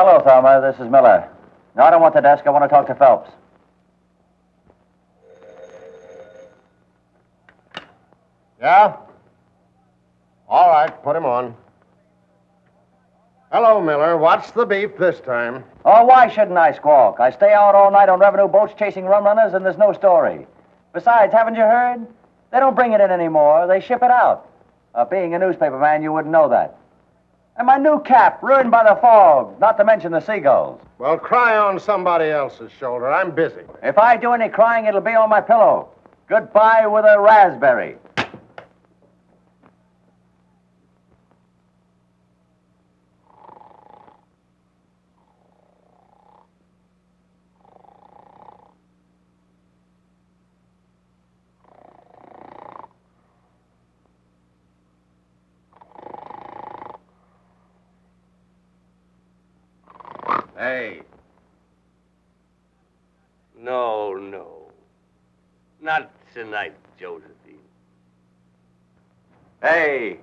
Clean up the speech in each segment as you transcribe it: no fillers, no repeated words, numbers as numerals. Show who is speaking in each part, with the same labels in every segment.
Speaker 1: Hello, Thelma. This is Miller. No, I don't want the desk. I want to talk to Phelps.
Speaker 2: Yeah? All right, put him on. Hello, Miller. What's the beef this time?
Speaker 1: Oh, why shouldn't I squawk? I stay out all night on revenue boats chasing rum runners, and there's no story. Besides, haven't you heard? They don't bring it in anymore. They ship it out. Being a newspaper man, you wouldn't know that. And my new cap, ruined by the fog, not to mention the seagulls.
Speaker 2: Well, cry on somebody else's shoulder. I'm busy.
Speaker 1: If I do any crying, it'll be on my pillow. Goodbye with a raspberry.
Speaker 3: Hey. No. Not tonight, Josephine.
Speaker 1: Hey.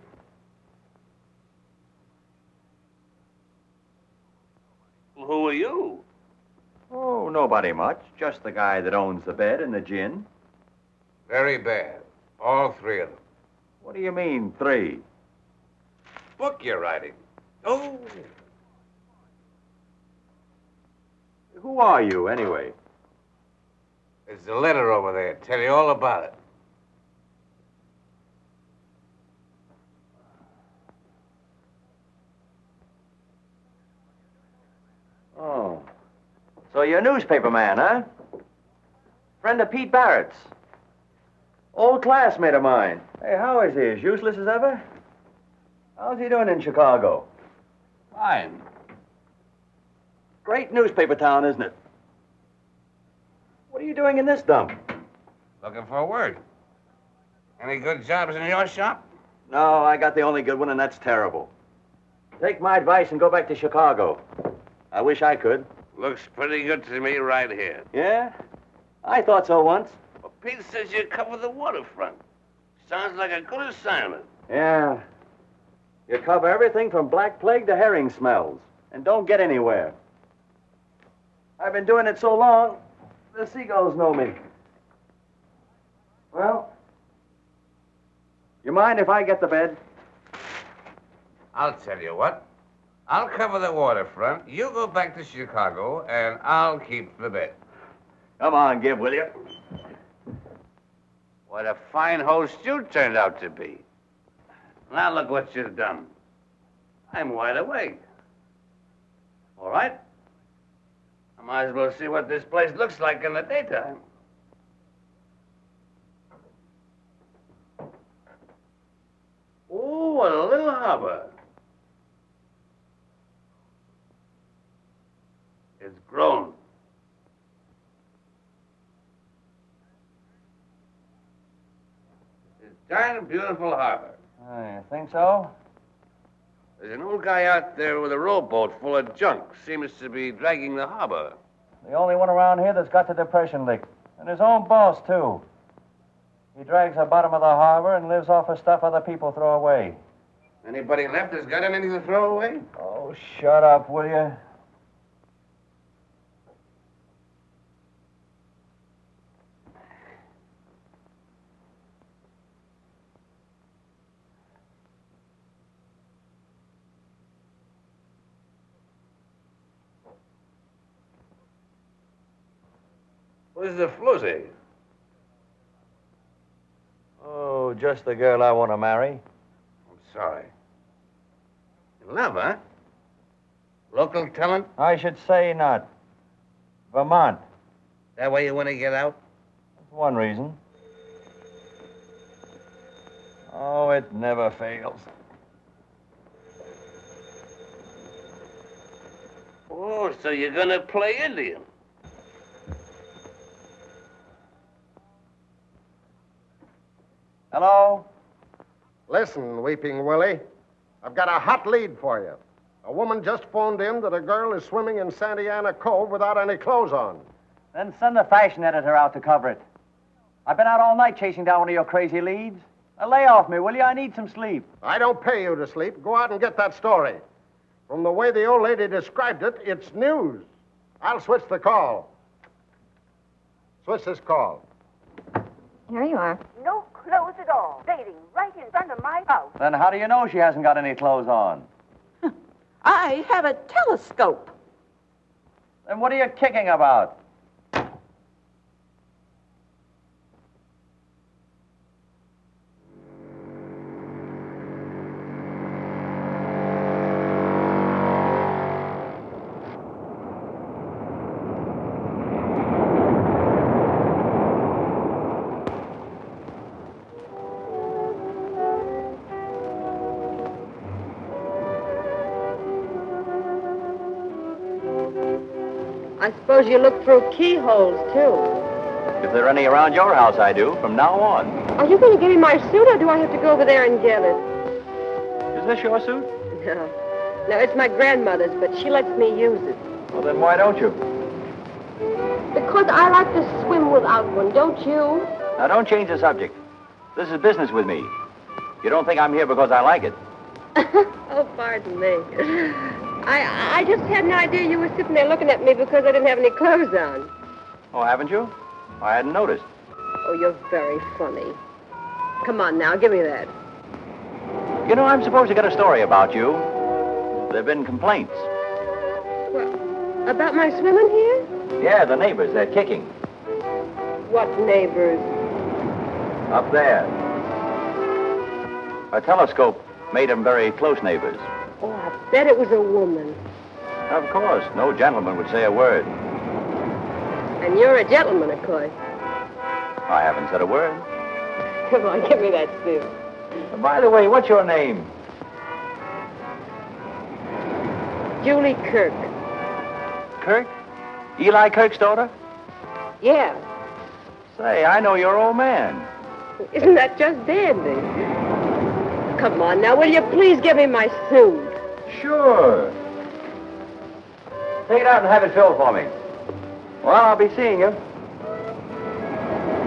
Speaker 3: Who are you?
Speaker 1: Oh, nobody much. Just the guy that owns the bed and the gin.
Speaker 3: Very bad. All three of them.
Speaker 1: What do you mean, 3?
Speaker 3: Book you're writing. Oh.
Speaker 1: Who are you, anyway?
Speaker 3: There's a letter over there. Tell you all about it.
Speaker 1: Oh. So you're a newspaper man, huh? Friend of Pete Barrett's. Old classmate of mine. Hey, how is he? As useless as ever? How's he doing in Chicago?
Speaker 3: Fine.
Speaker 1: Great newspaper town, isn't it? What are you doing in this dump?
Speaker 3: Looking for work. Any good jobs in your shop?
Speaker 1: No, I got the only good one, and that's terrible. Take my advice and go back to Chicago. I wish I could.
Speaker 3: Looks pretty good to me right here.
Speaker 1: Yeah? I thought so once.
Speaker 3: Well, Pete says you cover the waterfront. Sounds like a good assignment.
Speaker 1: Yeah. You cover everything from black plague to herring smells, and don't get anywhere. I've been doing it so long, the seagulls know me. Well, you mind if I get the bed?
Speaker 3: I'll tell you what. I'll cover the waterfront. You go back to Chicago, and I'll keep the bed.
Speaker 1: Come on, Gib, will you?
Speaker 3: What a fine host you turned out to be. Now look what you've done. I'm wide awake. All right? I might as well see what this place looks like in the daytime. Oh, what a little harbor. It's grown. It's a darn beautiful harbor.
Speaker 1: You think so?
Speaker 3: There's an old guy out there with a rowboat full of junk. Seems to be dragging the harbor.
Speaker 1: The only one around here that's got the depression licked. And his own boss, too. He drags the bottom of the harbor and lives off of stuff other people throw away.
Speaker 3: Anybody left that's got anything to throw away?
Speaker 1: Oh, shut up, will you?
Speaker 3: Where's the floozy?
Speaker 1: Oh, just the girl I want to marry.
Speaker 3: I'm sorry. In love, huh? Local talent?
Speaker 1: I should say not. Vermont.
Speaker 3: That way you want to get out?
Speaker 1: That's one reason. Oh, it never fails.
Speaker 3: Oh, so you're gonna play Indian?
Speaker 1: Hello?
Speaker 2: Listen, Weeping Willie. I've got a hot lead for you. A woman just phoned in that a girl is swimming in Santa Ana Cove without any clothes on.
Speaker 1: Then send the fashion editor out to cover it. I've been out all night chasing down one of your crazy leads. Now lay off me, will you? I need some sleep.
Speaker 2: I don't pay you to sleep. Go out and get that story. From the way the old lady described it, it's news. I'll switch the call. Switch this call.
Speaker 4: Here you are.
Speaker 5: No clothes at all. Dating right in front of my house.
Speaker 1: Then how do you know she hasn't got any clothes on?
Speaker 5: I have a telescope.
Speaker 1: Then what are you kicking about?
Speaker 6: I suppose you look through keyholes, too.
Speaker 1: If there are any around your house, I do, from now on.
Speaker 6: Are you going to give me my suit, or do I have to go over there and get it?
Speaker 1: Is this your suit?
Speaker 6: No. No, it's my grandmother's, but she lets me use it.
Speaker 1: Well, then why don't you?
Speaker 6: Because I like to swim without one, don't you?
Speaker 1: Now, don't change the subject. This is business with me. You don't think I'm here because I like it.
Speaker 6: Oh, pardon me. I just had an idea you were sitting there looking at me because I didn't have any clothes on.
Speaker 1: Oh, haven't you? I hadn't noticed.
Speaker 6: Oh, you're very funny. Come on now, give me that.
Speaker 1: You know, I'm supposed to get a story about you. There have been complaints.
Speaker 6: What, about my swimming here?
Speaker 1: Yeah, the neighbors, they're kicking.
Speaker 6: What neighbors?
Speaker 1: Up there. A telescope made them very close neighbors.
Speaker 6: Oh, I bet it was a woman.
Speaker 1: Of course, no gentleman would say a word.
Speaker 6: And you're a gentleman, of course.
Speaker 1: I haven't said a word.
Speaker 6: Come on, give me that suit.
Speaker 1: By the way, what's your name?
Speaker 6: Julie Kirk.
Speaker 1: Kirk? Eli Kirk's daughter?
Speaker 6: Yeah.
Speaker 1: Say, I know your old man.
Speaker 6: Isn't that just dandy? Come on now, will you please give me my suit?
Speaker 1: Sure. Take it out and have it filled for me. Well, I'll be seeing you.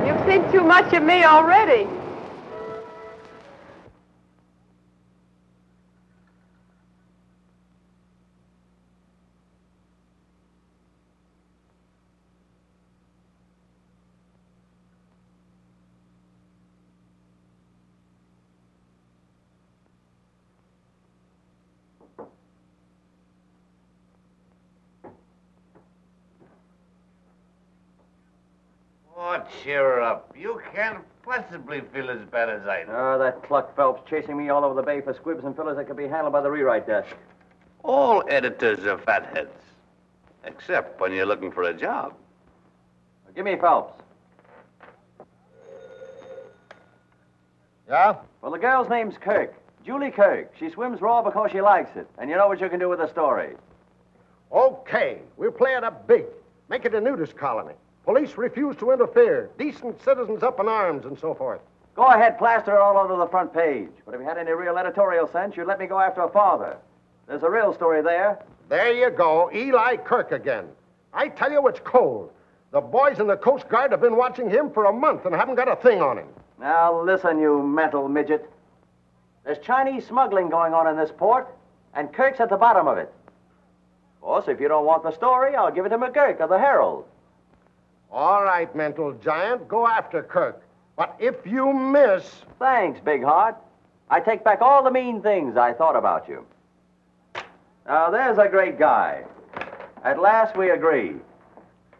Speaker 6: You think too much of me already.
Speaker 3: Oh, cheer up. You can't possibly feel as bad as I do.
Speaker 1: Oh, that cluck Phelps chasing me all over the bay for squibs and fillers that could be handled by the rewrite desk.
Speaker 3: All editors are fatheads. Except when you're looking for a job.
Speaker 1: Give me Phelps.
Speaker 2: Yeah?
Speaker 1: Well, the girl's name's Kirk. Julie Kirk. She swims raw because she likes it. And you know what you can do with a story.
Speaker 2: Okay, we'll play it up big. Make it a nudist colony. Police refuse to interfere. Decent citizens up in arms and so forth.
Speaker 1: Go ahead, plaster it all over the front page. But if you had any real editorial sense, you'd let me go after her father. There's a real story there.
Speaker 2: There you go, Eli Kirk again. I tell you, it's cold. The boys in the Coast Guard have been watching him for a month and haven't got a thing on him.
Speaker 1: Now, listen, you mental midget. There's Chinese smuggling going on in this port, and Kirk's at the bottom of it. Of course, if you don't want the story, I'll give it to McGurk of the Herald.
Speaker 2: All right, mental giant, go after Kirk. But if you miss...
Speaker 1: Thanks, Big Heart. I take back all the mean things I thought about you. Now, there's a great guy. At last, we agree.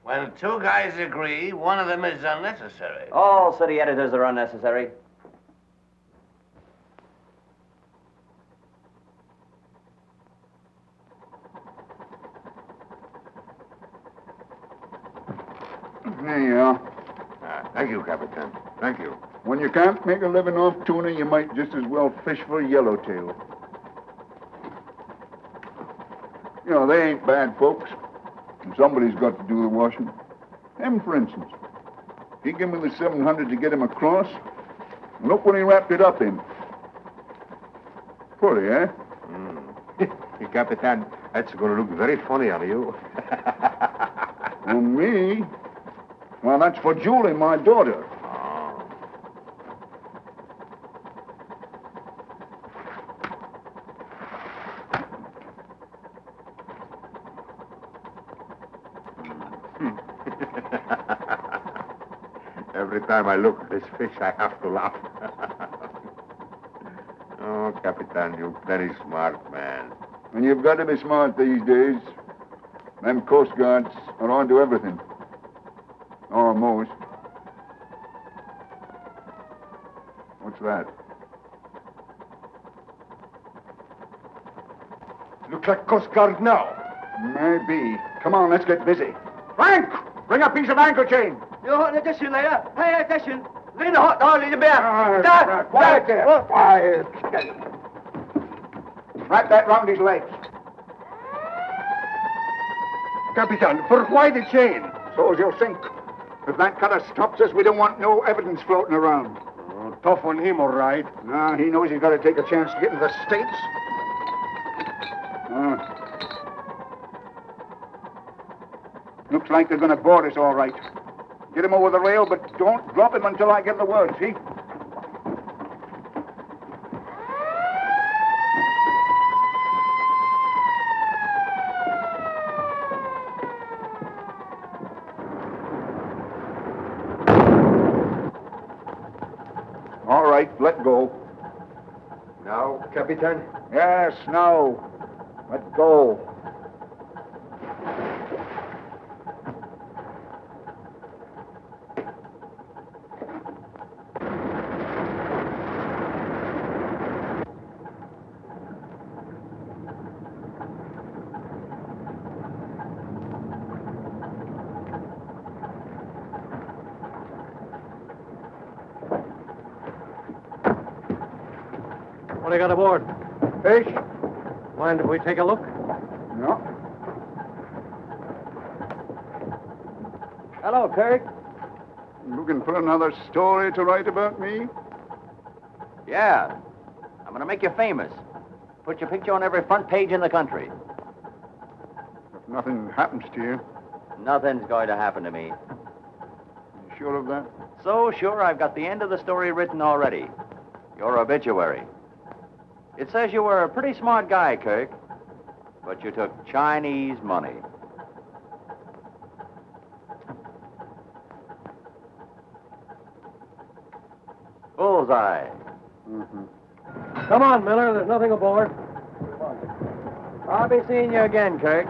Speaker 3: When two guys agree, one of them is unnecessary.
Speaker 1: All city editors are unnecessary.
Speaker 7: There you are.
Speaker 2: Thank you, Capitan. Thank you.
Speaker 7: When you can't make a living off tuna, you might just as well fish for yellowtail. You know, they ain't bad folks. Somebody's got to do the washing. Him, for instance. He gave me the 700 to get him across. And look what he wrapped it up in. Pretty, eh?
Speaker 2: Capitan, that's going to look very funny on you.
Speaker 7: On me? Well, that's for Julie, my daughter.
Speaker 8: Every time I look at this fish, I have to laugh. Oh, Capitan, you're very smart, man.
Speaker 7: And you've got to be smart these days. Them Coast Guards are on to everything. Almost. What's that?
Speaker 2: Looks like Coast Guard now.
Speaker 7: Maybe. Come on, let's get busy. Frank! Bring a piece of anchor chain. Quiet there. Quiet. Wrap that round his legs.
Speaker 2: Capitan, for why the chain?
Speaker 7: So as you'll sink. If that cutter stops us, we don't want no evidence floating around.
Speaker 2: Oh, tough on him, all right.
Speaker 7: Nah, he knows he's got to take a chance to get into the States. Looks like they're going to board us all right. Get him over the rail, but don't drop him until I give the word, see? All right, let go.
Speaker 2: Now, Capitan?
Speaker 7: Yes, now. Let go.
Speaker 2: What do you got aboard?
Speaker 7: Fish?
Speaker 2: Mind if we take a look?
Speaker 7: No.
Speaker 1: Hello, Kirk.
Speaker 7: Looking for another story to write about me?
Speaker 1: Yeah. I'm going to make you famous. Put your picture on every front page in the country.
Speaker 7: If nothing happens to you,
Speaker 1: Nothing's going to happen to me.
Speaker 7: you sure of that?
Speaker 1: So sure, I've got the end of the story written already. Your obituary. It says you were a pretty smart guy, Kirk, but you took Chinese money. Bullseye.
Speaker 7: Mm-hmm.
Speaker 2: Come on, Miller. There's nothing aboard.
Speaker 1: I'll be seeing you again, Kirk.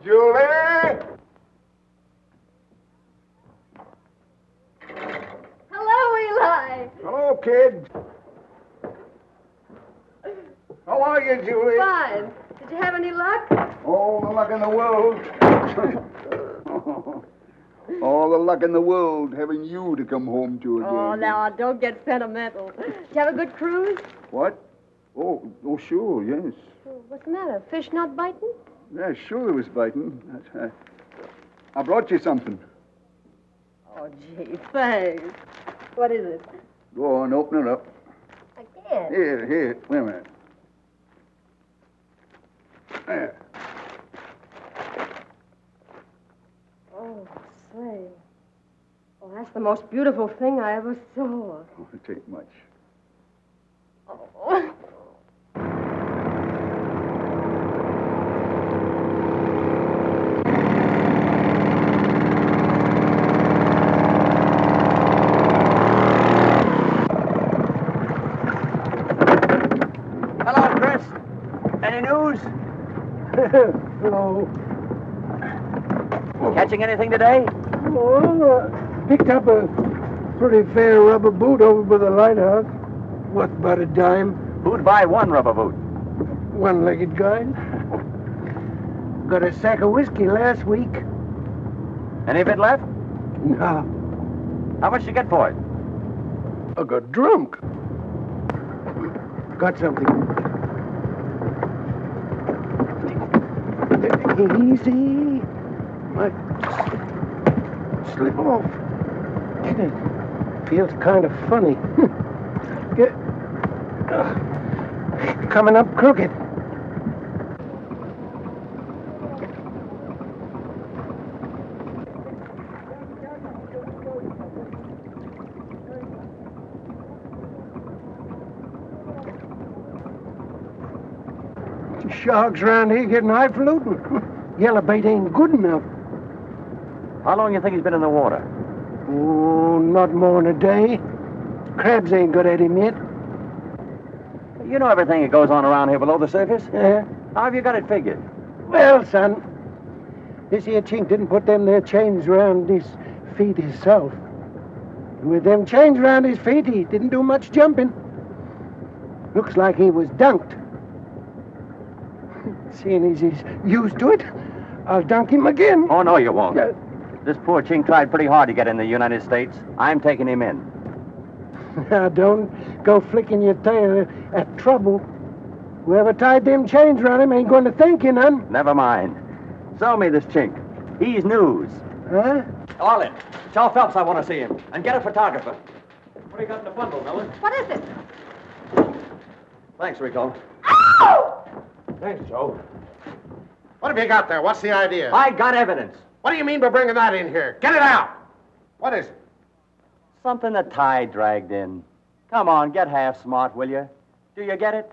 Speaker 7: Julie!
Speaker 6: Hello, Eli.
Speaker 7: Hello, kid. How are you, Julie?
Speaker 6: Fine. Did you have any luck?
Speaker 7: All the luck in the world. All the luck in the world having you to come home to again.
Speaker 6: Oh, now, don't get sentimental. Did you have a good cruise?
Speaker 7: What? Oh, sure, yes.
Speaker 6: What's the matter? Fish not biting?
Speaker 7: Yeah, sure it was biting. I brought you something.
Speaker 6: Oh, gee, thanks. What is it?
Speaker 7: Go on, open it up.
Speaker 6: I can't.
Speaker 7: Here, wait a minute. There.
Speaker 6: Oh, say. Oh, that's the most beautiful thing I ever saw.
Speaker 7: Oh, it ain't much.
Speaker 6: Oh.
Speaker 1: Hello, Chris. Any news?
Speaker 9: Hello.
Speaker 1: Catching anything today?
Speaker 9: Well, picked up a pretty fair rubber boot over by the lighthouse. Worth about a dime.
Speaker 1: Who'd buy one rubber boot?
Speaker 9: One-legged guy. Got a sack of whiskey last week.
Speaker 1: Any of it left?
Speaker 9: No,
Speaker 1: How much did you get for it?
Speaker 9: I got drunk. Got something. Easy. Might slip off. Feels kind of funny. Get, coming up crooked. Sharks around here getting highfalutin. Yellow bait ain't good enough.
Speaker 1: How long you think he's been in the water?
Speaker 9: Oh, not more than a day. Crabs ain't got at him yet.
Speaker 1: You know everything that goes on around here below the surface.
Speaker 9: Yeah.
Speaker 1: How have you got it figured?
Speaker 9: Well, son, this here chink didn't put them there chains around his feet himself. With them chains around his feet, he didn't do much jumping. Looks like he was dunked. Seeing as he's used to it, I'll dunk him again.
Speaker 1: Oh, no, you won't. This poor chink tried pretty hard to get in the United States. I'm taking him in.
Speaker 9: Now, don't go flicking your tail at trouble. Whoever tied them chains around him ain't going to thank you none.
Speaker 1: Never mind. Sell me this chink. He's news.
Speaker 9: Huh?
Speaker 1: Arlen, tell Phelps I want to see him. And get a photographer. What do you got in the bundle, Miller?
Speaker 6: What is it?
Speaker 1: Thanks, Rico. Thanks, Joe.
Speaker 2: What have you got there? What's the idea?
Speaker 1: I got evidence.
Speaker 2: What do you mean by bringing that in here? Get it out! What is it?
Speaker 1: Something the tide dragged in. Come on, get half smart, will you? Do you get it?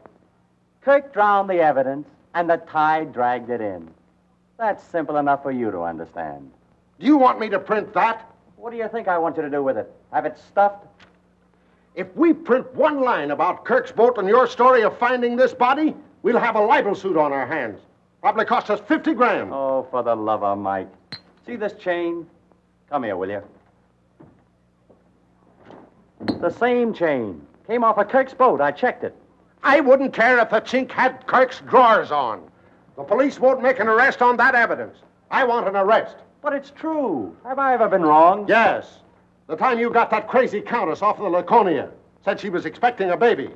Speaker 1: Kirk drowned the evidence, and the tide dragged it in. That's simple enough for you to understand.
Speaker 2: Do you want me to print that?
Speaker 1: What do you think I want you to do with it? Have it stuffed?
Speaker 2: If we print one line about Kirk's boat and your story of finding this body, we'll have a libel suit on our hands. Probably cost us 50 grand.
Speaker 1: Oh, for the love of Mike. See this chain? Come here, will you? The same chain. Came off of Kirk's boat. I checked it.
Speaker 2: I wouldn't care if the chink had Kirk's drawers on. The police won't make an arrest on that evidence. I want an arrest.
Speaker 1: But it's true. Have I ever been wrong?
Speaker 2: Yes. The time you got that crazy countess off of the Laconia. Said she was expecting a baby.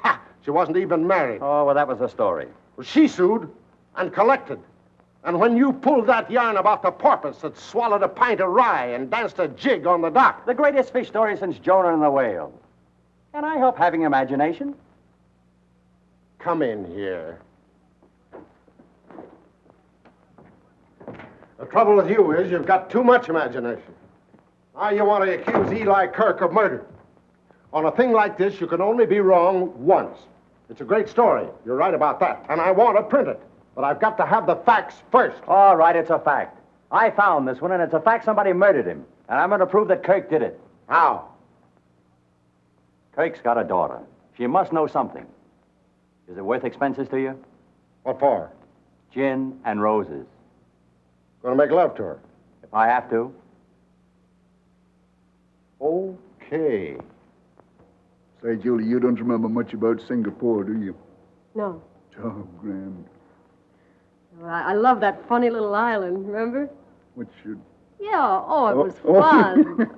Speaker 2: Ha! She wasn't even married.
Speaker 1: Oh, well, that was the story.
Speaker 2: Well, she sued and collected. And when you pulled that yarn about the porpoise that swallowed a pint of rye and danced a jig on the dock.
Speaker 1: The greatest fish story since Jonah and the whale. Can I help having imagination?
Speaker 2: Come in here. The trouble with you is you've got too much imagination. Now you want to accuse Eli Kirk of murder. On a thing like this, you can only be wrong once. It's a great story. You're right about that. And I want to print it. But I've got to have the facts first.
Speaker 1: All right, it's a fact. I found this one, and it's a fact somebody murdered him. And I'm going to prove that Kirk did it.
Speaker 2: How?
Speaker 1: Kirk's got a daughter. She must know something. Is it worth expenses to you?
Speaker 2: What for?
Speaker 1: Gin and roses.
Speaker 2: Gonna make love to her.
Speaker 1: If I have to.
Speaker 2: Okay.
Speaker 7: Say, Julie, you don't remember much about Singapore, do you?
Speaker 6: No.
Speaker 7: Oh, grand.
Speaker 6: Well, I love that funny little island, remember?
Speaker 7: What should...
Speaker 6: Yeah, it was fun.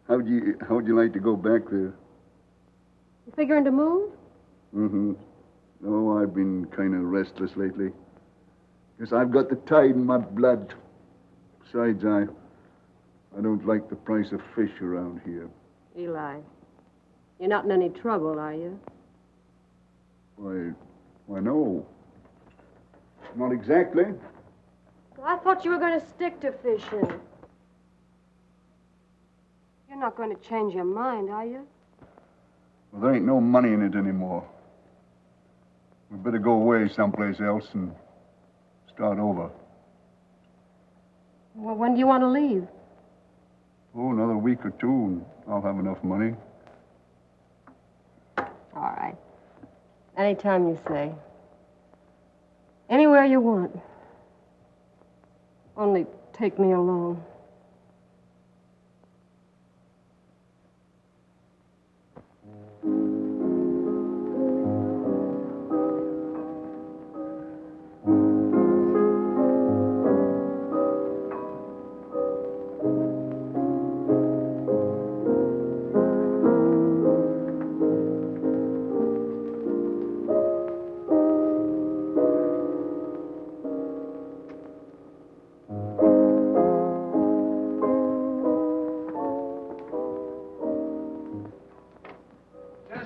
Speaker 7: How'd you like to go back there?
Speaker 6: You figuring to move?
Speaker 7: Mm-hmm. Oh, I've been kind of restless lately. Guess I've got the tide in my blood. Besides, I don't like the price of fish around here.
Speaker 6: Eli, you're not in any trouble, are you?
Speaker 7: Why, no. Not exactly.
Speaker 6: Well, I thought you were going to stick to fishing. You're not going to change your mind, are you?
Speaker 7: Well, there ain't no money in it anymore. We better go away someplace else and start over.
Speaker 6: Well, when do you want to leave?
Speaker 7: Oh, another week or two, and I'll have enough money.
Speaker 6: All right. Anytime you say. Anywhere you want. Only take me along.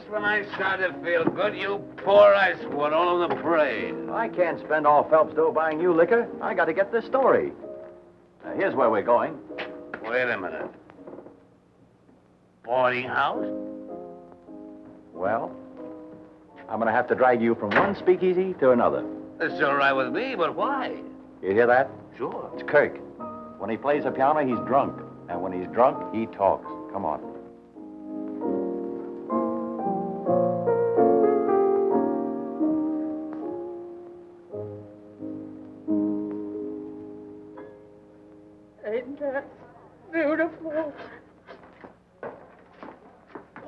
Speaker 3: When I started to feel good, you poor ice water all on the parade.
Speaker 1: I can't spend all Phelps' dough buying you liquor. I got to get this story. Now, here's where we're going.
Speaker 3: Wait a minute. Boarding house?
Speaker 1: Well, I'm going to have to drag you from one speakeasy to another.
Speaker 3: It's all right with me, but why?
Speaker 1: You hear that?
Speaker 3: Sure.
Speaker 1: It's Kirk. When he plays the piano, he's drunk. And when he's drunk, he talks. Come on.
Speaker 6: Ain't that beautiful?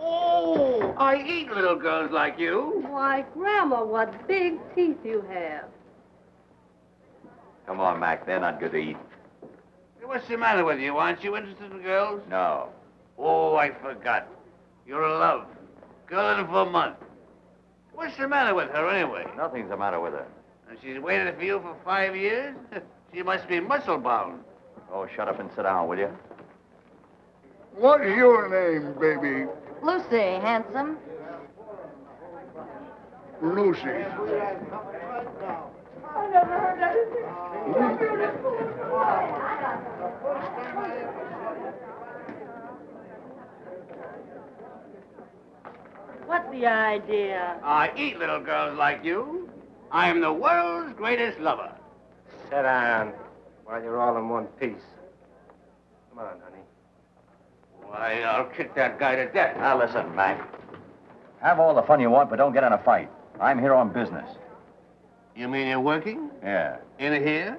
Speaker 3: Oh, I eat little girls like you.
Speaker 6: Why, Grandma, what big teeth you have.
Speaker 1: Come on, Mac. They're not good to eat.
Speaker 3: Hey, what's the matter with you? Aren't you interested in girls?
Speaker 1: No.
Speaker 3: Oh, I forgot. You're in love. Girl in for a month. What's the matter with her, anyway?
Speaker 1: Nothing's the matter with her.
Speaker 3: And she's waited for you for 5 years? She must be muscle-bound.
Speaker 1: Oh, shut up and sit down, will you?
Speaker 7: What's your name, baby?
Speaker 4: Lucy, handsome.
Speaker 7: Lucy.
Speaker 6: I never heard anything so beautiful. What's the idea?
Speaker 3: I eat little girls like you. I am the world's greatest lover.
Speaker 10: Sit down while you're all in one piece. Come on, honey.
Speaker 3: Why, I'll kick that guy to death.
Speaker 1: Now, listen, Mac. Have all the fun you want, but don't get in a fight. I'm here on business.
Speaker 3: You mean you're working?
Speaker 1: Yeah.
Speaker 3: In here?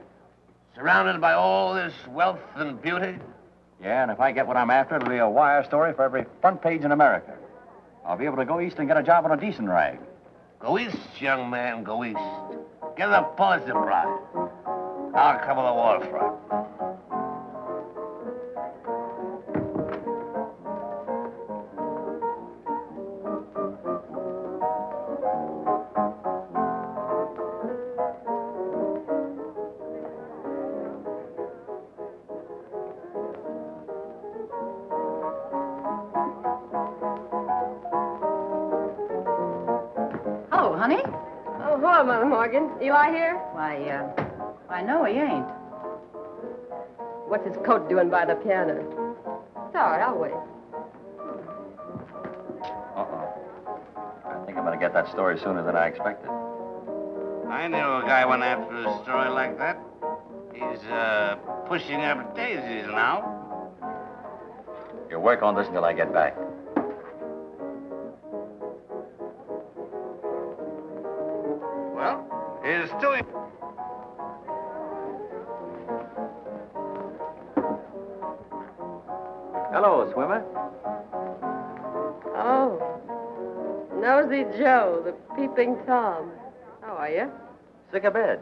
Speaker 3: Surrounded by all this wealth and beauty?
Speaker 1: Yeah, and if I get what I'm after, it'll be a wire story for every front page in America. I'll be able to go east and get a job on a decent rag.
Speaker 3: Go east, young man, go east. Get the Pulitzer Prize. I'll cover the waterfront.
Speaker 11: Hello, honey.
Speaker 6: Oh, hello, Mother Morgan. Eli here?
Speaker 11: Why, no, he ain't.
Speaker 6: What's his coat doing by the piano? It's all right, I'll wait.
Speaker 1: Uh-oh. I think I'm going to get that story sooner than I expected.
Speaker 3: I knew a guy went after a story like that. He's, pushing up daisies now.
Speaker 1: You work on this until I get back.
Speaker 3: Well, here's to him.
Speaker 1: Hello, swimmer.
Speaker 6: Oh, Nosy Joe, the peeping Tom. How are you?
Speaker 1: Sick of bed.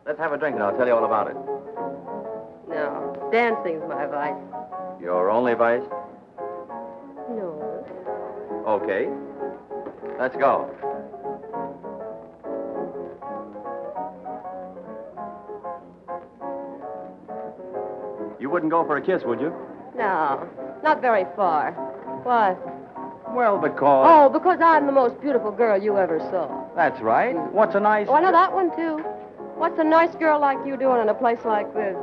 Speaker 1: Let's have a drink and I'll tell you all about it.
Speaker 6: No, dancing's my vice.
Speaker 1: Your only vice?
Speaker 6: No.
Speaker 1: Okay. Let's go. You wouldn't go for a kiss, would you?
Speaker 6: No, not very far. What?
Speaker 1: Well, because...
Speaker 6: Oh, because I'm the most beautiful girl you ever saw.
Speaker 1: That's right. What's a nice...
Speaker 6: Oh, I know that one, too. What's a nice girl like you doing in a place like this?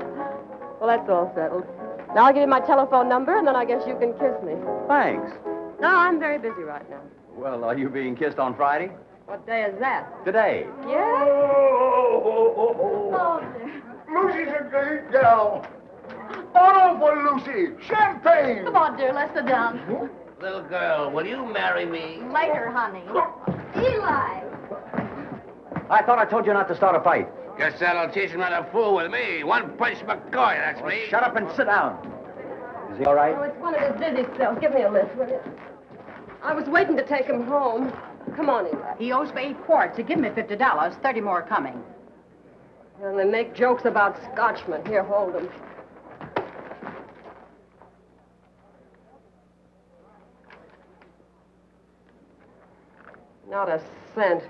Speaker 6: Well, that's all settled. Now I'll give you my telephone number, and then I guess you can kiss me.
Speaker 1: Thanks.
Speaker 6: No, I'm very busy right now.
Speaker 1: Well, are you being kissed on Friday?
Speaker 6: What day is that?
Speaker 1: Today.
Speaker 6: Yeah?
Speaker 7: Oh, Lucy's a great gal. Bottle for Lucy. Champagne.
Speaker 11: Come on, dear, let's sit down.
Speaker 3: Little girl, will you marry me?
Speaker 11: Later, honey. Eli!
Speaker 1: I thought I told you not to start a fight.
Speaker 3: Guess that'll teach him not to fool with me. One punch McCoy, that's me.
Speaker 1: Shut up and sit down. Is he all right?
Speaker 6: Oh, it's one of his dizzy spells. Give me a lift, will you? I was waiting to take him home. Come on, Eli.
Speaker 11: He owes me 8 quarts. He give me $50. 30 more coming.
Speaker 6: And they make jokes about Scotchmen. Here, hold them. Not a cent.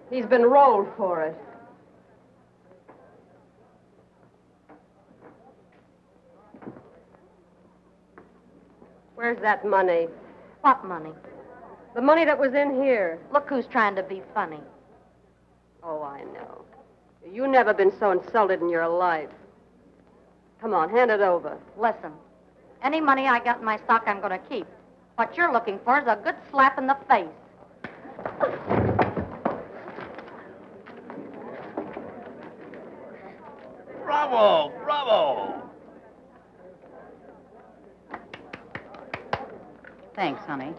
Speaker 6: He's been rolled for it. Where's that money?
Speaker 4: What money?
Speaker 6: The money that was in here.
Speaker 4: Look who's trying to be funny.
Speaker 6: Oh, I know. You never been so insulted in your life. Come on, hand it over.
Speaker 4: Listen, any money I got in my stock, I'm going to keep. What you're looking for is a good slap in the face.
Speaker 3: Bravo! Bravo!
Speaker 11: Thanks, honey.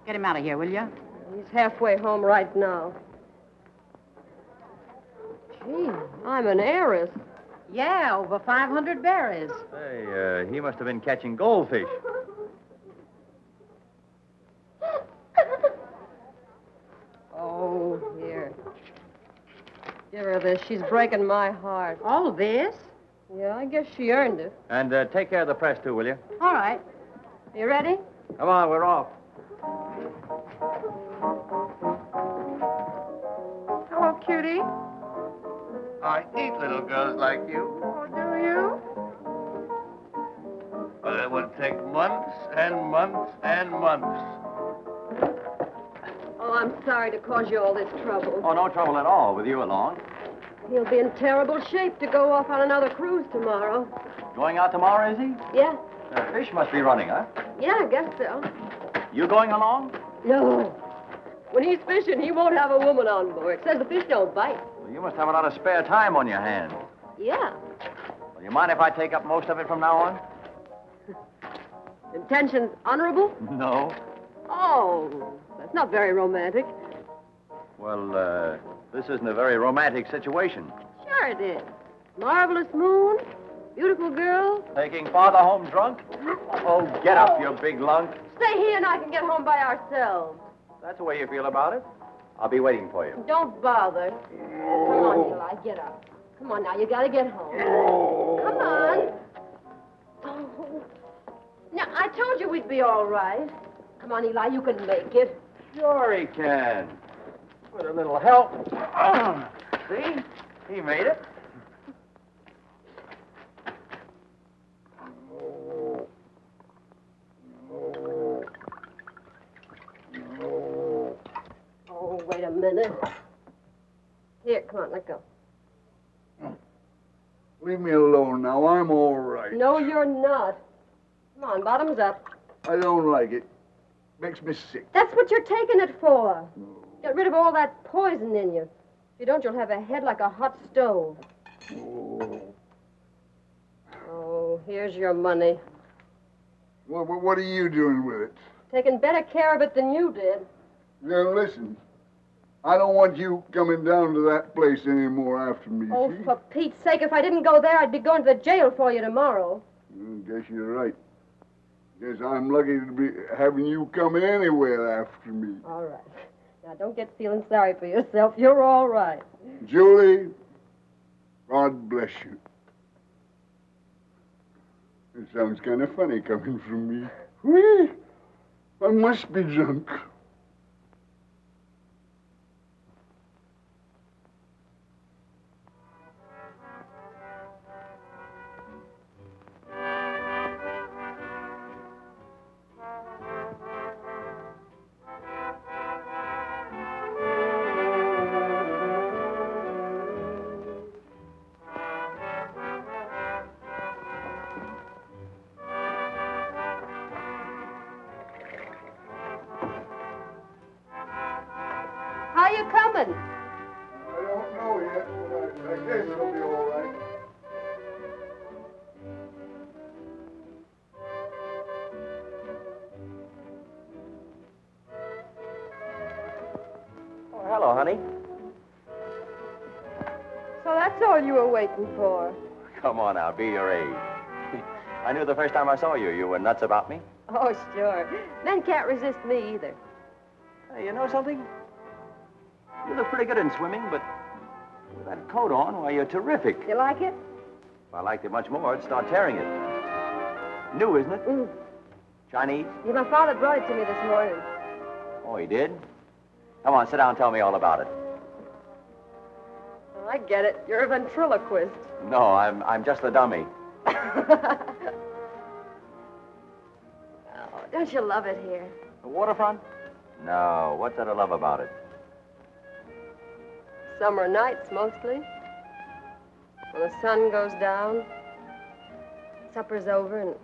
Speaker 11: Get him out of here, will you?
Speaker 6: He's halfway home right now. Gee, I'm an heiress.
Speaker 11: Yeah, over 500 berries.
Speaker 1: Say, he must have been catching goldfish.
Speaker 6: Oh, here. Give her this. She's breaking my heart.
Speaker 11: All this?
Speaker 6: Yeah, I guess she earned it.
Speaker 1: And take care of the press, too, will you?
Speaker 11: All right.
Speaker 6: You ready?
Speaker 1: Come on, we're off.
Speaker 11: Hello, cutie.
Speaker 3: I eat little girls like you.
Speaker 11: Oh, do you?
Speaker 3: But it would take months and months and months.
Speaker 6: Oh, I'm sorry to cause you all this trouble.
Speaker 1: Oh, no trouble at all with you along.
Speaker 6: He'll be in terrible shape to go off on another cruise tomorrow.
Speaker 1: Going out tomorrow, is he?
Speaker 6: Yeah?
Speaker 1: Fish must be running, huh?
Speaker 6: Yeah, I guess so.
Speaker 1: You going along?
Speaker 6: No. When he's fishing, he won't have a woman on board. Says the fish don't bite.
Speaker 1: Well, you must have a lot of spare time on your hands.
Speaker 6: Yeah.
Speaker 1: Well, you mind if I take up most of it from now on?
Speaker 6: Intentions honorable?
Speaker 1: No.
Speaker 6: Oh, that's not very romantic.
Speaker 1: Well, this isn't a very romantic situation.
Speaker 6: Sure it is. Marvelous moon, beautiful girl.
Speaker 1: Taking father home drunk? Oh, get up, you big lunk.
Speaker 6: Stay here and I can get home by ourselves.
Speaker 1: That's the way you feel about it. I'll be waiting for you.
Speaker 6: Don't bother. Come on, Eli, get up. Come on now, you gotta get home. Come on. Oh. Now, I told you we'd be all right. Come on, Eli, you can make it.
Speaker 1: Sure he can. With a little help. See? He made it.
Speaker 6: Oh, wait a minute. Here, come on, let go.
Speaker 7: Leave me alone now. I'm all right.
Speaker 6: No, you're not. Come on, bottoms up.
Speaker 7: I don't like it. Makes me sick.
Speaker 6: That's what you're taking it for. Get rid of all that poison in you. If you don't, you'll have a head like a hot stove. Oh, here's your money.
Speaker 7: What are you doing with it?
Speaker 6: Taking better care of it than you did.
Speaker 7: Now, listen. I don't want you coming down to that place anymore after me,
Speaker 6: Oh,
Speaker 7: see?
Speaker 6: for Pete's sake, if I didn't go there, I'd be going to the jail for you tomorrow.
Speaker 7: Guess you're right. Guess I'm lucky to be having you come anywhere after me.
Speaker 6: All right. Now, don't get feeling sorry for yourself. You're all right.
Speaker 7: Julie, God bless you. It sounds kind of funny coming from me. Whee! I must be drunk.
Speaker 6: How you coming?
Speaker 7: I don't know yet, but I guess it'll be all right.
Speaker 1: Oh, hello, honey.
Speaker 6: So that's all you were waiting for.
Speaker 1: Come on now, be your age. I knew the first time I saw you, you were nuts about me.
Speaker 6: Oh, sure. Men can't resist me either.
Speaker 1: Hey, you know something? You look pretty good in swimming, but with that coat on, why, you're terrific.
Speaker 6: You like it?
Speaker 1: If I liked it much more, I'd start tearing it. New, isn't it?
Speaker 6: Mm.
Speaker 1: Chinese?
Speaker 6: Yeah, my father brought it to me this morning.
Speaker 1: Oh, he did? Come on, sit down and tell me all about it.
Speaker 6: Oh, I get it. You're a ventriloquist.
Speaker 1: No, I'm just a dummy.
Speaker 6: Oh, don't you love it here?
Speaker 1: The waterfront? No, what's there to love about it?
Speaker 6: Summer nights, mostly. When the sun goes down, supper's over, and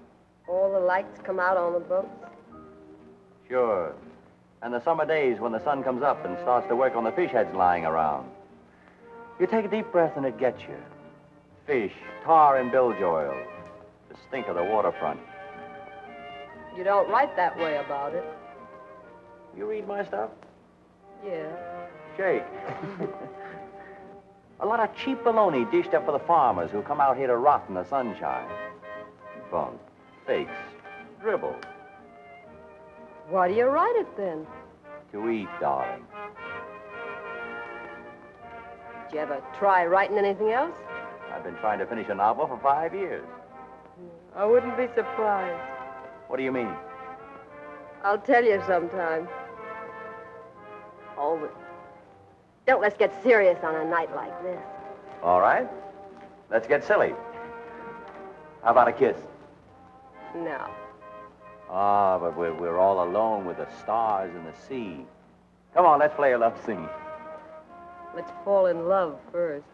Speaker 6: all the lights come out on the boats.
Speaker 1: Sure. And the summer days when the sun comes up and starts to work on the fish heads lying around. You take a deep breath and it gets you. fish, tar and bilge oil. The stink of the waterfront.
Speaker 6: You don't write that way about it.
Speaker 1: You read my stuff?
Speaker 6: Yeah.
Speaker 1: Shake. A lot of cheap baloney dished up for the farmers who come out here to rot in the sunshine. Bunk, fakes, dribble.
Speaker 6: Why do you write it then?
Speaker 1: To eat, darling.
Speaker 6: Did you ever try writing anything else?
Speaker 1: I've been trying to finish a novel for 5 years.
Speaker 6: I wouldn't be surprised.
Speaker 1: What do you mean?
Speaker 6: I'll tell you sometime. Oh, but don't let's get serious on a night like this.
Speaker 1: All right. Let's get silly. How about a kiss?
Speaker 6: No.
Speaker 1: Ah, but we're all alone with the stars and the sea. Come on, let's play a love scene.
Speaker 6: Let's fall in love first.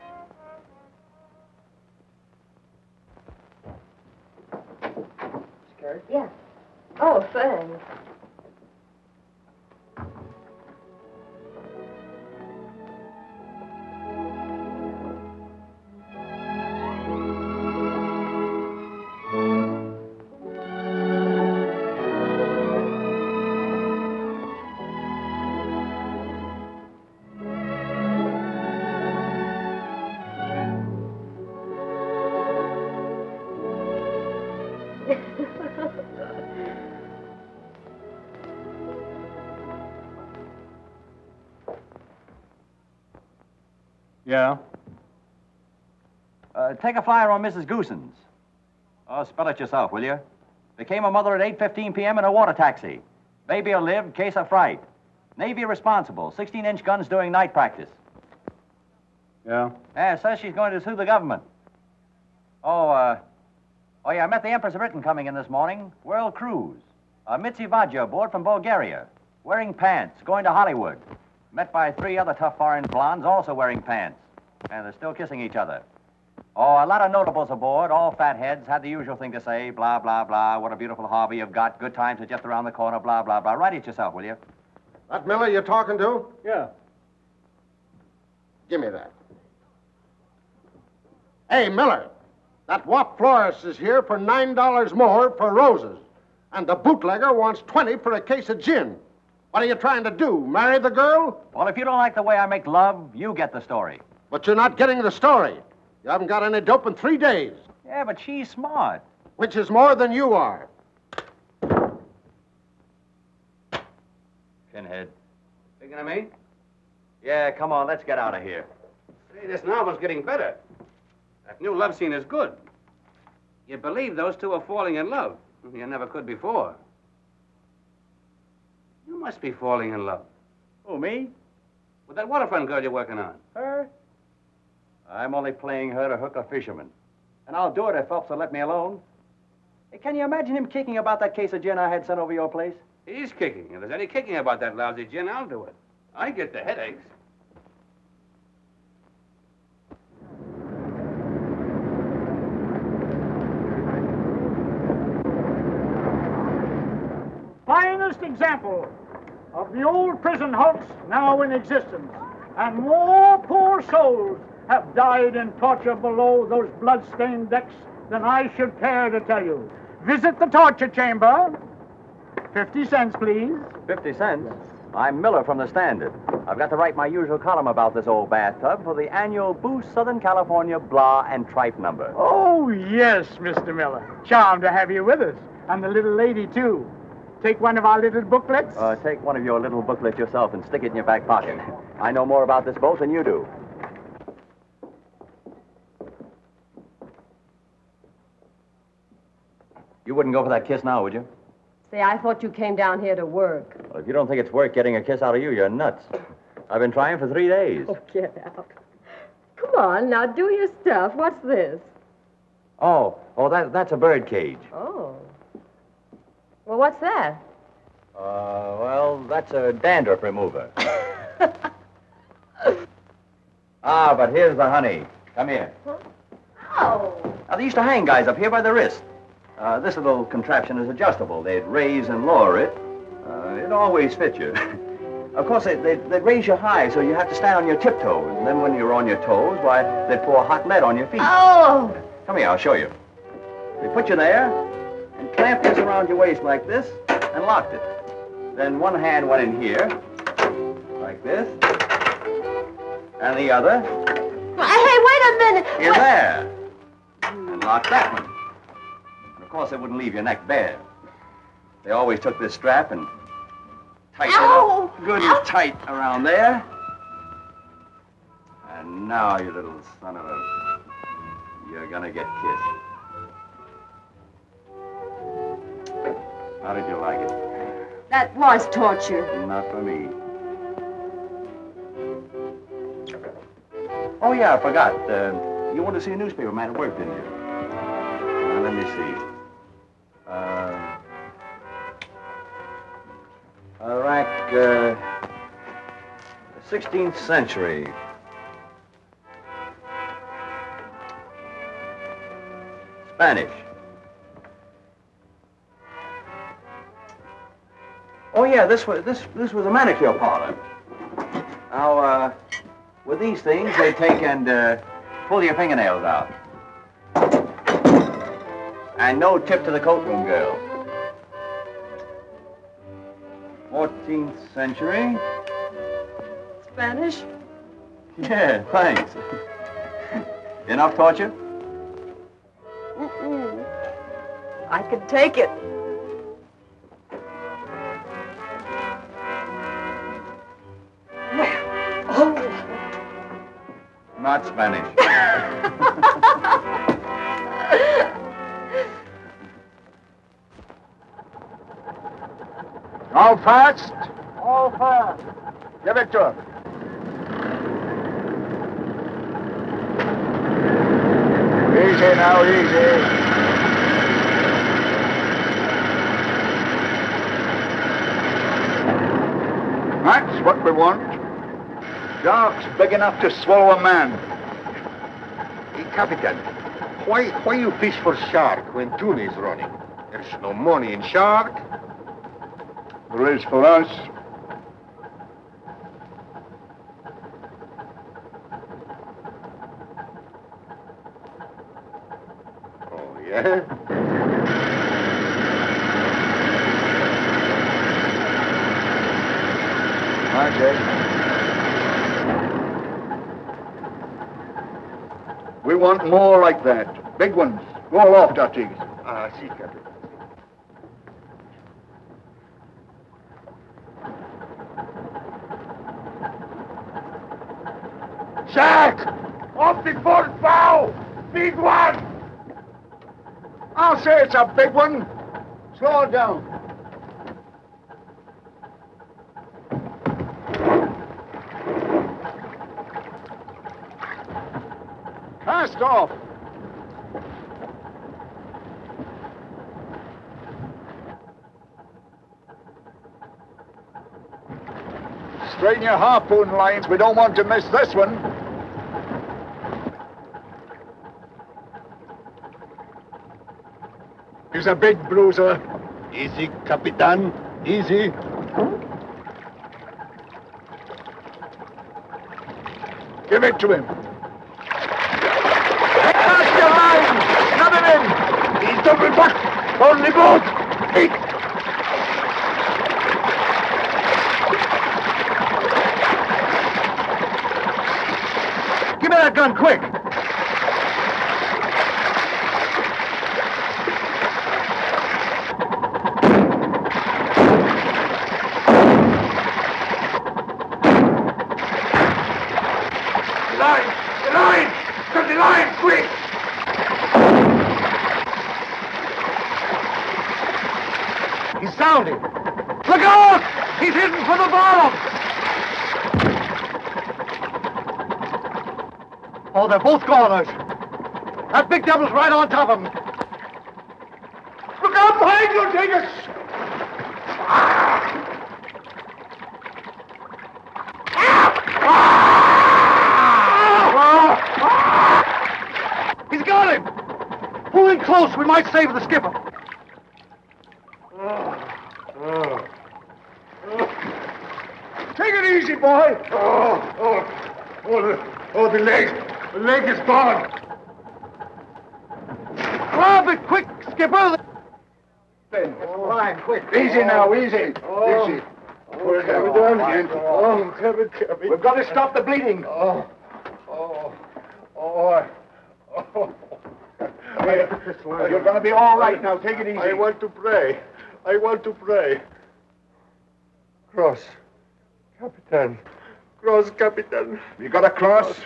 Speaker 11: Skirt?
Speaker 6: Yeah. Oh, thanks.
Speaker 1: Yeah? Take a flyer on Mrs. Goosens. Oh, spell it yourself, will you? Became a mother at 8:15 p.m. in a water taxi. Baby'll live, case of fright. Navy responsible, 16-inch guns doing night practice.
Speaker 12: Yeah?
Speaker 1: Yeah, says she's going to sue the government. Oh, yeah, I met the Empress of Britain coming in this morning. World cruise. Mitzi Vadja aboard from Bulgaria. Wearing pants, going to Hollywood. Met by 3 other tough foreign blondes also wearing pants. And they're still kissing each other. Oh, a lot of notables aboard, all fat heads, had the usual thing to say, blah, blah, blah, what a beautiful harbor you've got, good times are just around the corner, blah, blah, blah. Write it yourself, will you?
Speaker 2: That Miller you're talking to?
Speaker 12: Yeah.
Speaker 2: Give me that. Hey, Miller, that wop florist is here for $9 more for roses. And the bootlegger wants 20 for a case of gin. What are you trying to do, marry the girl?
Speaker 1: Well, if you don't like the way I make love, you get the story.
Speaker 2: But you're not getting the story. You haven't got any dope in 3 days.
Speaker 1: Yeah, but she's smart.
Speaker 2: Which is more than you are.
Speaker 1: Pinhead.
Speaker 3: Thinking of me?
Speaker 1: Yeah, come on, let's get out of here.
Speaker 3: Say, this novel's getting better. That new love scene is good. You believe those two are falling in love. You never could before. You must be falling in love.
Speaker 1: Who, me?
Speaker 3: With that waterfront girl you're working on.
Speaker 1: Her? I'm only playing her to hook a fisherman. And I'll do it if Phelps will let me alone. Hey, can you imagine him kicking about that case of gin I had sent over your place?
Speaker 3: He's kicking. If there's any kicking about that lousy gin, I'll do it. I get the headaches.
Speaker 13: Finest example of the old prison hulks now in existence. And more poor souls have died in torture below those blood-stained decks than I should care to tell you. Visit the torture chamber. 50 cents, please.
Speaker 1: 50 cents? I'm Miller from the Standard. I've got to write my usual column about this old bathtub for the annual Boost Southern California Blah and Tripe number.
Speaker 13: Oh, yes, Mr. Miller. Charmed to have you with us. And the little lady, too. Take one of our little booklets.
Speaker 1: Take one of your little booklets yourself and stick it in your back pocket. I know more about this boat than you do. You wouldn't go for that kiss now, would you?
Speaker 6: Say, I thought you came down here to work.
Speaker 1: Well, if you don't think it's worth getting a kiss out of you, you're nuts. I've been trying for 3 days.
Speaker 6: Oh, get out. Come on, now do your stuff. What's this?
Speaker 1: That's a bird cage.
Speaker 6: Oh. Well, what's that?
Speaker 1: Well, that's a dandruff remover. But here's the honey. Come here.
Speaker 6: Oh.
Speaker 1: Now, they used to hang guys up here by the wrist. This little contraption is adjustable. They'd raise and lower it. It always fits you. Of course, they'd raise you high, so you have to stand on your tiptoes. And then when you're on your toes, why, they'd pour hot lead on your feet.
Speaker 6: Oh!
Speaker 1: Come here, I'll show you. They put you there and clamped this around your waist like this and locked it. Then one hand went in here, like this, and the other
Speaker 6: Hey, wait a minute.
Speaker 1: in there, and locked that one. And of course, they wouldn't leave your neck bare. They always took this strap and tightened it up good and tight around there. And now, you little son of a... You're gonna get kissed. How did you like it?
Speaker 6: That was torture.
Speaker 1: Not for me. Oh, yeah, I forgot. You wanted to see a newspaper man at work, didn't you? Now, let me see. Rack, 16th century. Spanish. Oh yeah, this was a manicure parlor. Now, with these things, they take and pull your fingernails out. And no tip to the coatroom girl. 14th century.
Speaker 6: Spanish?
Speaker 1: Yeah, thanks. Enough torture?
Speaker 6: Mm-mm. I could take it.
Speaker 1: Not Spanish.
Speaker 7: All fast?
Speaker 13: All fast.
Speaker 7: Give it to him. Easy now, easy. That's what we want. Sharks big enough to swallow a man.
Speaker 8: Hey, Capitan, why you fish for shark when tuna is running? There's no money in shark.
Speaker 7: There is for us.
Speaker 8: Oh, yeah?
Speaker 7: That's it. We want more like that. Big ones. Go aloft, Artigas.
Speaker 8: Ah, si, Capitan.
Speaker 7: Shark! Off the port bow! Big one! I'll say it's a big one. Slow it down. Cast off. Straighten your harpoon lines. We don't want to miss this one. He's a big bruiser.
Speaker 8: Easy, Capitan. Easy.
Speaker 7: Give it to him. Cast your line! Snap him in! He's double back! On the boat! Hey! Give me that gun, quick! He's sounding. Look out! He's heading for the bottom! Oh, they're both goners. That big devil's right on top of him. Look out behind you, Dingus! He's got him! Pull in close, we might save the skipper. Take
Speaker 8: Take it easy, boy. The leg. The leg is gone. Grab it quick, Skipper.
Speaker 7: All right, quick. Easy now, easy. Easy.
Speaker 8: Where's Capitan?
Speaker 7: Capitan. We've got to stop the bleeding. You're going to be all right now. Take it easy.
Speaker 8: I want to pray. Cross. Capitan. Cross, Capitan.
Speaker 7: You got a cross?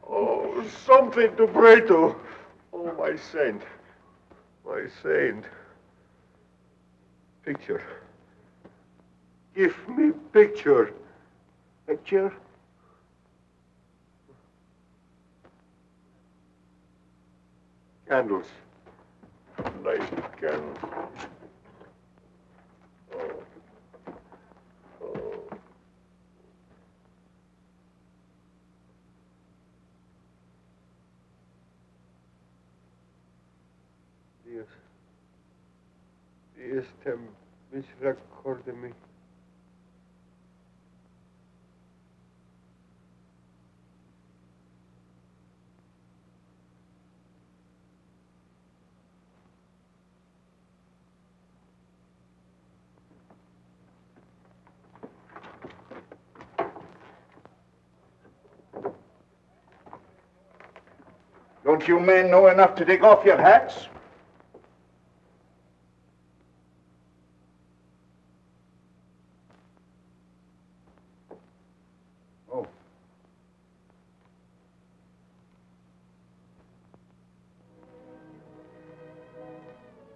Speaker 8: Oh, something to pray to. Oh, my saint. My saint. Picture. Give me picture.
Speaker 9: Picture?
Speaker 8: Candles. Light candles. Dios te misericordia de mí.
Speaker 7: Don't you men know enough to take off your hats? Oh.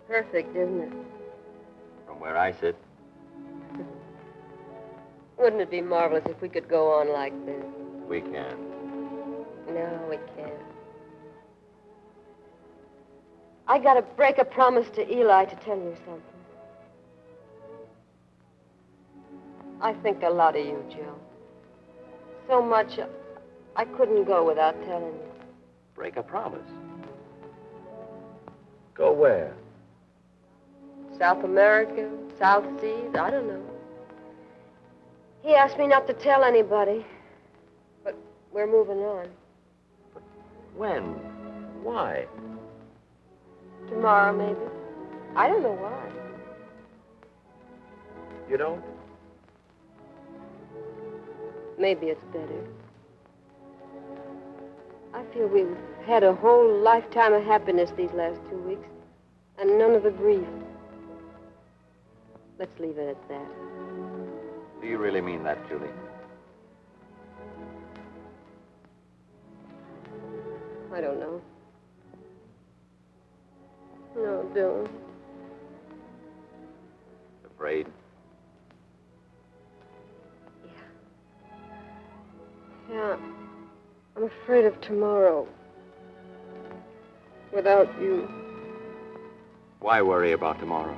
Speaker 6: Perfect, isn't it?
Speaker 14: From where I sit,
Speaker 6: Wouldn't it be marvelous if we could go on like this?
Speaker 14: we can.
Speaker 6: No, we can't. I gotta break a promise to Eli to tell you something. I think a lot of you, Joe. So much, I couldn't go without telling you.
Speaker 14: Break a promise. Go where?
Speaker 6: South America, South Seas, I don't know. He asked me not to tell anybody, but we're moving on.
Speaker 14: When? Why?
Speaker 6: Tomorrow, maybe. I don't know why.
Speaker 14: You don't?
Speaker 6: Maybe it's better. I feel we've had a whole lifetime of happiness these last 2 weeks, and none of the grief. Let's leave it at that.
Speaker 14: Do you really mean that, Julie?
Speaker 6: I don't know. No, don't.
Speaker 14: Afraid?
Speaker 6: Yeah. I'm afraid of tomorrow. Without you.
Speaker 14: Why worry about tomorrow?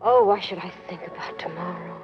Speaker 6: Oh, why should I think about tomorrow?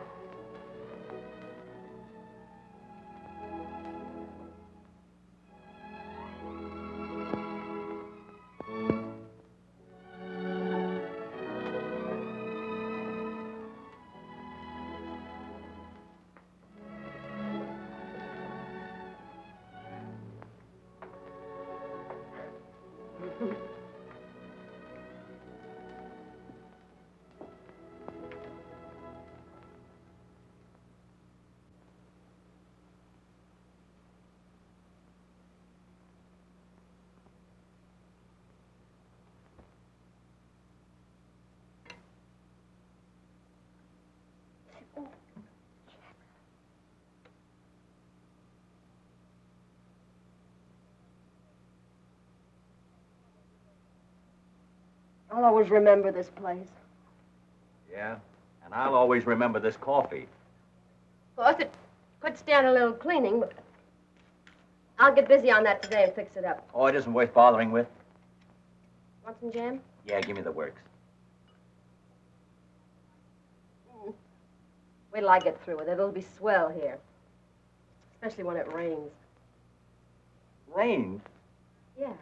Speaker 6: I'll always remember this place.
Speaker 14: Yeah, and I'll always remember this coffee.
Speaker 6: Of course, it could stand a little cleaning, but I'll get busy on that today and fix it up.
Speaker 14: Oh, it isn't worth bothering with.
Speaker 6: Want some jam?
Speaker 14: Yeah, give me the works.
Speaker 6: Wait till I get through with it. It'll be swell here. Especially when it rains.
Speaker 14: Rain?
Speaker 6: Yeah.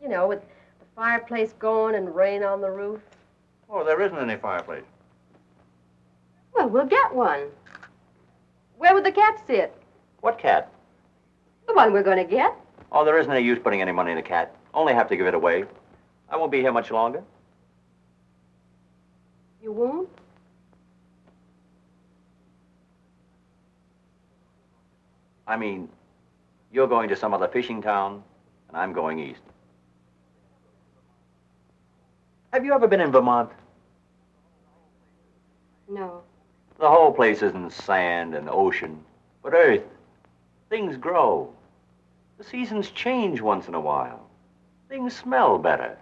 Speaker 6: You know, with the fireplace going and rain on the roof.
Speaker 14: Oh, there isn't any fireplace.
Speaker 6: Well, we'll get one. Where would the cat sit?
Speaker 14: What cat?
Speaker 6: The one we're going to get.
Speaker 14: Oh, there isn't any use putting any money in the cat. Only have to give it away. I won't be here much longer.
Speaker 6: You won't?
Speaker 14: I mean, you're going to some other fishing town, and I'm going east. Have you ever been in Vermont?
Speaker 6: No.
Speaker 14: The whole place isn't sand and ocean, but earth. Things grow. The seasons change once in a while. Things smell better.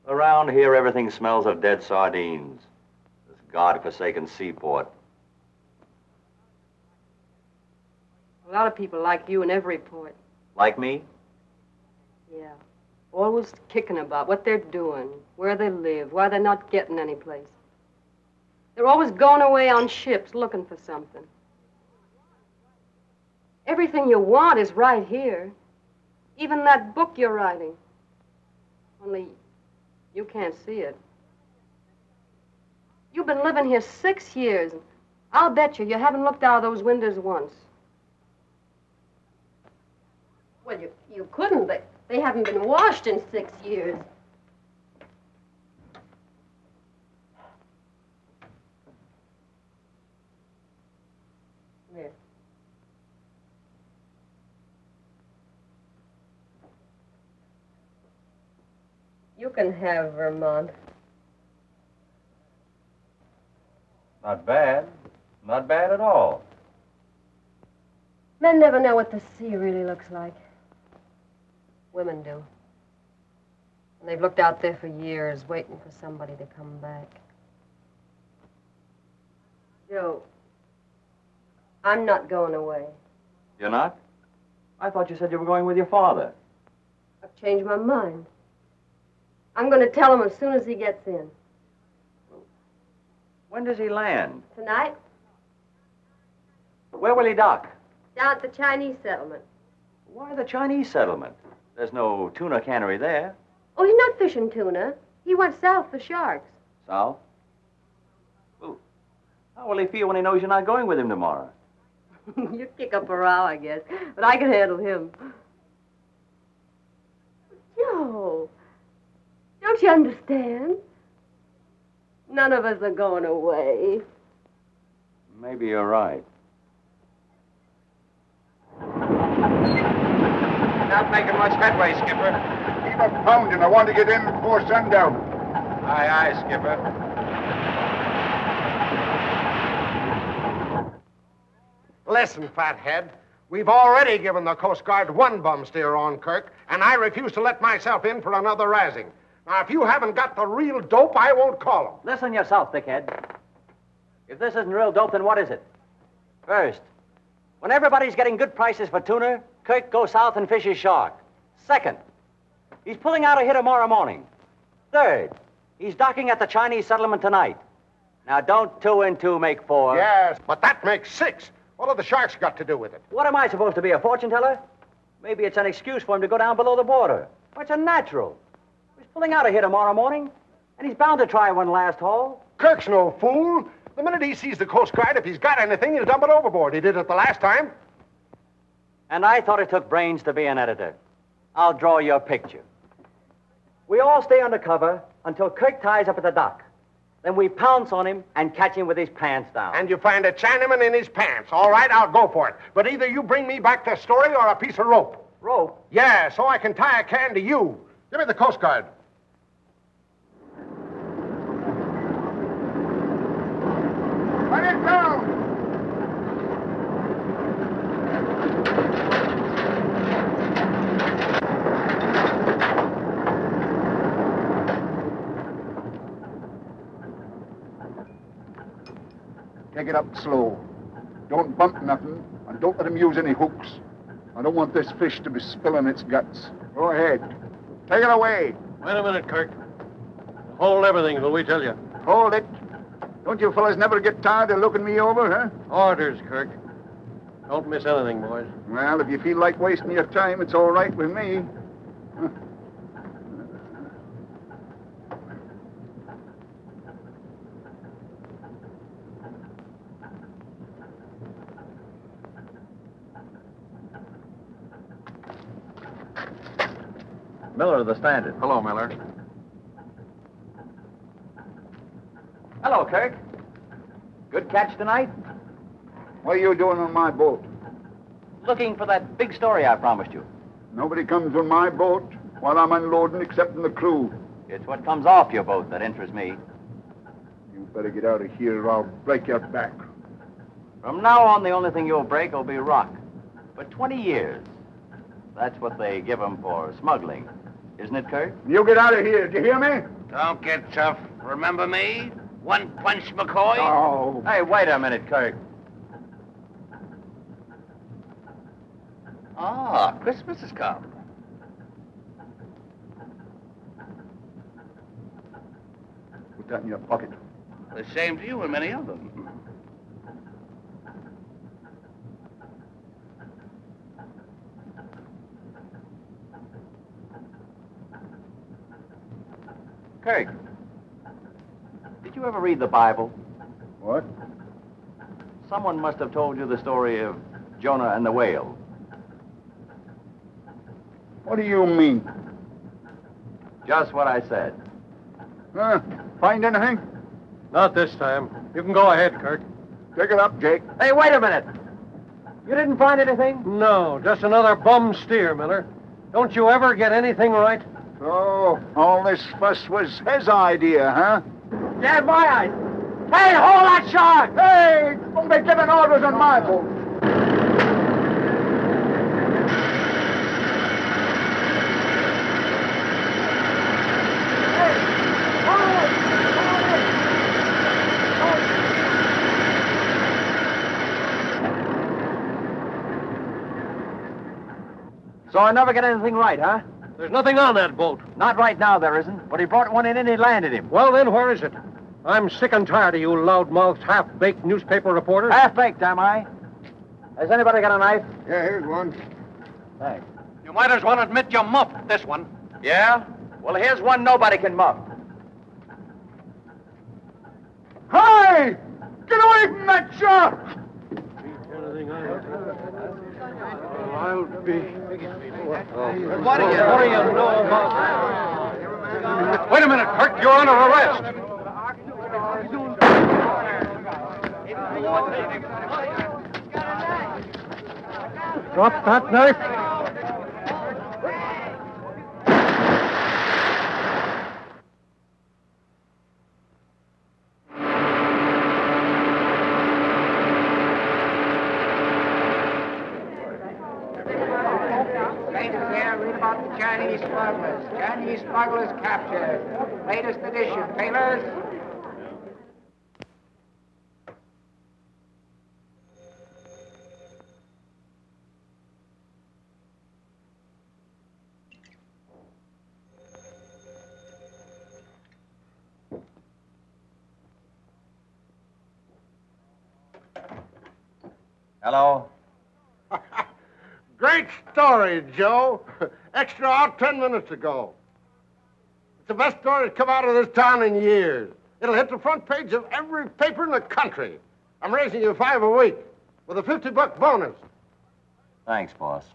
Speaker 14: Around here, everything smells of dead sardines. This God-forsaken seaport.
Speaker 6: A lot of people like you in every port.
Speaker 14: Like me?
Speaker 6: Yeah. Always kicking about what they're doing, where they live, why they're not getting any place. They're always going away on ships looking for something. Everything you want is right here. Even that book you're writing. Only you can't see it. You've been living here 6 years. And I'll bet you haven't looked out of those windows once. Well, you couldn't. They haven't been washed in 6 years. There. You can have Vermont.
Speaker 14: Not bad. Not bad at all.
Speaker 6: Men never know what the sea really looks like. Women do. And they've looked out there for years, waiting for somebody to come back. Joe, I'm not going away.
Speaker 14: You're not? I thought you said you were going with your father.
Speaker 6: I've changed my mind. I'm going to tell him as soon as he gets in.
Speaker 14: When does he land?
Speaker 6: Tonight,
Speaker 14: Where will he dock?
Speaker 6: down at the Chinese settlement.
Speaker 14: Why the Chinese settlement? There's no tuna cannery there.
Speaker 6: Oh, he's not fishing tuna. He went south for sharks.
Speaker 14: South? Well, how will he feel when he knows you're not going with him tomorrow?
Speaker 6: You kick up a row, I guess. But I can handle him. Joe, don't you understand? None of us are going away.
Speaker 14: Maybe you're right.
Speaker 8: Not making much headway, Skipper.
Speaker 7: Keep up pounding. I want to get in before sundown.
Speaker 8: Aye, aye, Skipper.
Speaker 2: Listen, fathead. We've already given the Coast Guard one bum steer on Kirk, and I refuse to let myself in for another razzing. Now, if you haven't got the real dope, I won't call him.
Speaker 1: Listen yourself, dickhead. If this isn't real dope, then what is it? First, when everybody's getting good prices for tuna, Kirk goes south and fishes shark. Second, he's pulling out of here tomorrow morning. Third, he's docking at the Chinese settlement tonight. Now, don't 2 and 2 make 4.
Speaker 2: Yes, but that makes 6. What have the sharks got to do with it?
Speaker 1: What am I supposed to be, a fortune teller? Maybe it's an excuse for him to go down below the border. Well, it's a natural. He's pulling out of here tomorrow morning, and he's bound to try one last haul.
Speaker 2: Kirk's no fool. The minute he sees the Coast Guard, if he's got anything, he'll dump it overboard. He did it the last time.
Speaker 1: And I thought it took brains to be an editor. I'll draw your picture. We all stay under cover until Kirk ties up at the dock. Then we pounce on him and catch him with his pants down.
Speaker 2: And you find a Chinaman in his pants. All right, I'll go for it. But either you bring me back the story or a piece of rope.
Speaker 1: Rope?
Speaker 2: Yeah, so I can tie a can to you. Give me the Coast Guard.
Speaker 7: Let it down! Take it up slow. Don't bump nothing, and don't let him use any hooks. I don't want this fish to be spilling its guts. Go ahead. Take it away.
Speaker 12: Wait a minute, Kirk. Hold everything till we tell you.
Speaker 7: Hold it. Don't you fellas never get tired of looking me over, huh?
Speaker 12: Orders, Kirk. Don't miss anything, boys.
Speaker 7: Well, if you feel like wasting your time, it's all right with me.
Speaker 1: Miller of the Standard.
Speaker 12: Hello, Miller.
Speaker 1: Hello, Kirk. Good catch tonight?
Speaker 7: What are you doing on my boat?
Speaker 1: Looking for that big story I promised you.
Speaker 7: Nobody comes on my boat while I'm unloading except the crew.
Speaker 1: It's what comes off your boat that interests me.
Speaker 7: You better get out of here or I'll break your back.
Speaker 1: From now on, the only thing you'll break will be rock. For 20 years. That's what they give 'em for smuggling. Isn't it, Kirk?
Speaker 7: You get out of here. Do you hear me?
Speaker 3: Don't get tough. Remember me? One Punch McCoy?
Speaker 7: Oh.
Speaker 1: Hey, wait a minute, Kirk.
Speaker 3: Ah, Christmas has come.
Speaker 7: Put that in your pocket.
Speaker 3: The same to you and many of them.
Speaker 1: Kirk, did you ever read the Bible?
Speaker 7: What?
Speaker 1: Someone must have told you the story of Jonah and the whale.
Speaker 7: What do you mean?
Speaker 1: Just what I said.
Speaker 7: Find anything?
Speaker 12: Not this time. You can go ahead, Kirk.
Speaker 7: Take it up, Jake.
Speaker 1: Hey, wait a minute. You didn't find anything?
Speaker 12: No, just another bum steer, Miller. Don't you ever get anything right?
Speaker 7: So, all this fuss was his idea, huh?
Speaker 1: Yeah, my eyes. Hey, hold that shark!
Speaker 7: Hey, don't be giving orders on my boat.
Speaker 1: So I never get anything right, huh?
Speaker 12: There's nothing on that boat.
Speaker 1: Not right now, there isn't. But he brought one in and he landed him.
Speaker 12: Well, then, where is it? I'm sick and tired of you loudmouthed, half-baked newspaper reporters.
Speaker 1: Half-baked, am I? Has anybody got a knife?
Speaker 2: Yeah, here's one.
Speaker 1: Thanks.
Speaker 12: You might as well admit you muffed this one.
Speaker 1: Yeah? Well, here's one nobody can muff.
Speaker 7: Hey! Get away from that shark!
Speaker 12: I'll be...
Speaker 1: What do you know about...
Speaker 12: Wait a minute, Kirk. You're under arrest. Drop that knife.
Speaker 15: Read about the Chinese smugglers. Chinese smugglers captured. Latest edition, tailors.
Speaker 1: Hello?
Speaker 2: Great story, Joe. Extra out 10 minutes ago. It's the best story that's come out of this town in years. It'll hit the front page of every paper in the country. I'm raising you $5 a week with a $50 bonus.
Speaker 1: Thanks, boss.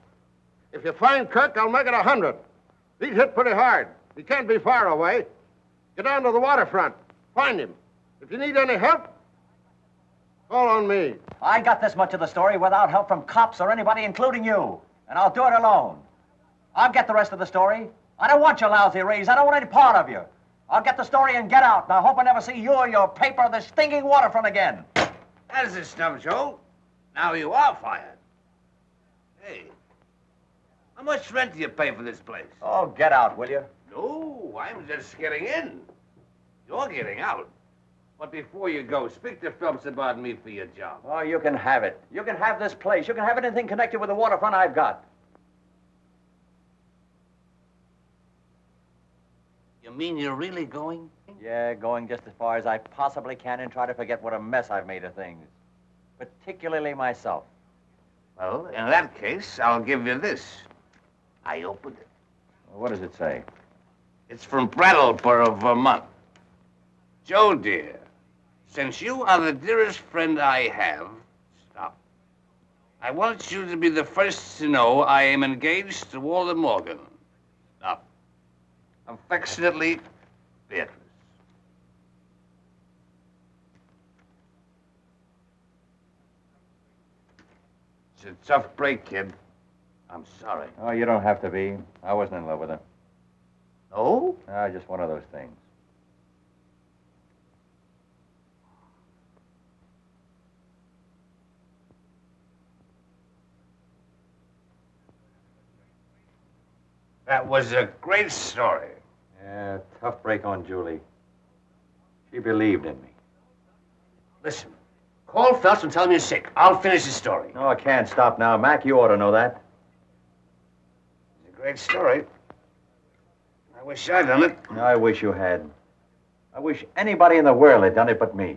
Speaker 2: If you find Kirk, I'll make it 100. He's hit pretty hard. He can't be far away. Get down to the waterfront. Find him. If you need any help, call on me.
Speaker 1: I got this much of the story without help from cops or anybody, including you. And I'll do it alone. I'll get the rest of the story. I don't want your lousy raise. I don't want any part of you. I'll get the story and get out. And I hope I never see you or your paper or the stinking Waterfront again.
Speaker 3: That's it, Snub Joe. Now you are fired. Hey, how much rent do you pay for this place?
Speaker 1: Oh, get out, will you?
Speaker 3: No, I'm just getting in. You're getting out. But before you go, speak to Phelps about me for your job.
Speaker 1: Oh, you can have it. You can have this place. You can have anything connected with the Waterfront I've got.
Speaker 3: You mean you're really going?
Speaker 1: Yeah, going just as far as I possibly can and try to forget what a mess I've made of things. Particularly myself.
Speaker 3: Well, in that case, I'll give you this. I opened it.
Speaker 1: What does it say?
Speaker 3: It's from Brattleboro, Vermont. Joe, dear, since you are the dearest friend I have, stop. I want you to be the first to know I am engaged to Walter Morgan. Stop. Affectionately, Beatrice. It's a tough break, kid. I'm sorry.
Speaker 14: Oh, you don't have to be. I wasn't in love with her.
Speaker 3: No?
Speaker 14: Just one of those things.
Speaker 3: That was a great story.
Speaker 14: Yeah, tough break on Julie. She believed in me.
Speaker 3: Listen, call Phelps and tell him you're sick. I'll finish the story.
Speaker 14: No, I can't stop now. Mac, you ought to know that.
Speaker 3: It's a great story. I wish I'd done it.
Speaker 14: I wish you had. I wish anybody in the world had done it but me.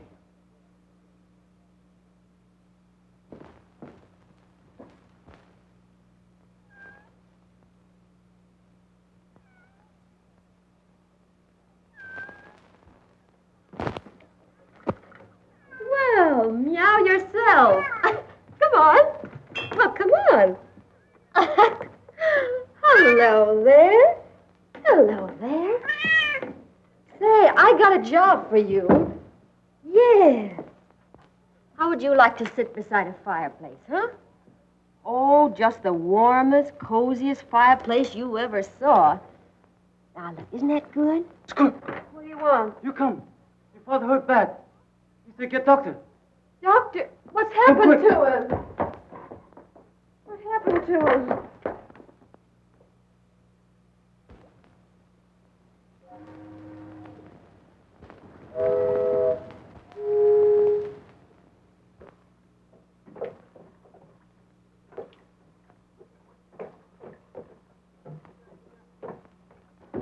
Speaker 6: Well, meow yourself. Come on. Well, come on. Hello there. Hello there. Say, I got a job for you. Yeah. How would you like to sit beside a fireplace, huh? Oh, just the warmest, coziest fireplace you ever saw. Now, look, isn't that good?
Speaker 16: It's good.
Speaker 6: What do you want?
Speaker 16: You come. Your father hurt bad. He said get doctor.
Speaker 6: Doctor, what's happened to him? What happened to him?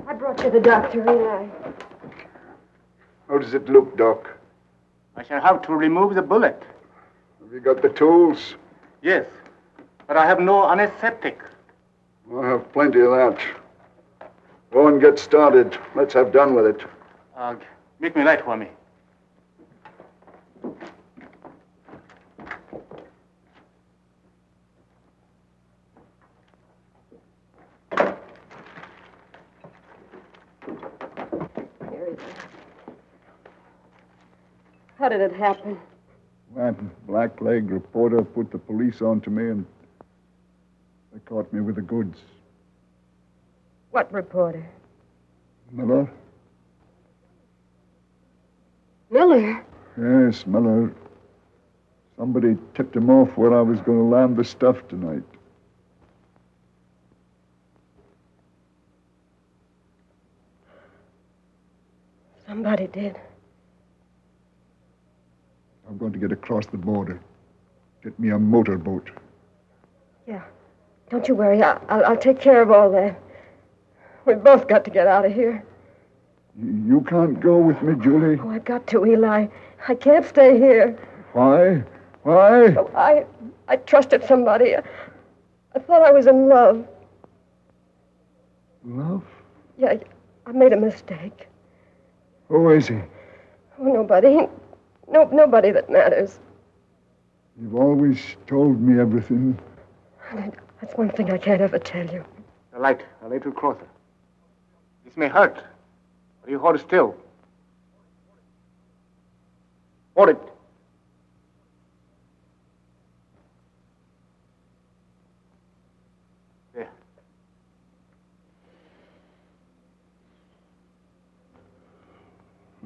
Speaker 6: I brought you the doctor, Eli.
Speaker 7: How does it look, Doc?
Speaker 10: I shall have to remove the bullet.
Speaker 7: Have you got the tools?
Speaker 10: Yes, but I have no anesthetic.
Speaker 7: I have plenty of that. Go and get started. Let's have done with it.
Speaker 10: Make me light for me.
Speaker 6: Here he is. How did it happen?
Speaker 7: That blackleg reporter put the police on to me, and they caught me with the goods.
Speaker 6: What reporter?
Speaker 7: Miller?
Speaker 6: Miller?
Speaker 7: Yes, Miller. Somebody tipped him off where I was going to land the stuff tonight.
Speaker 6: Somebody did.
Speaker 7: I'm going to get across the border. Get me a motorboat.
Speaker 6: Yeah. Don't you worry. I'll take care of all that. We've both got to get out of here.
Speaker 7: You can't go with me, Julie.
Speaker 6: Oh, I've got to, Eli. I can't stay here.
Speaker 7: Why? Why?
Speaker 6: Oh, I trusted somebody. I thought I was in love.
Speaker 7: Love?
Speaker 6: Yeah, I made a mistake.
Speaker 7: Who is he?
Speaker 6: Oh, nobody. Nobody that matters.
Speaker 7: You've always told me everything.
Speaker 6: That's one thing I can't ever tell you.
Speaker 10: The light, a little closer. This may hurt, but you hold still. Hold it. There.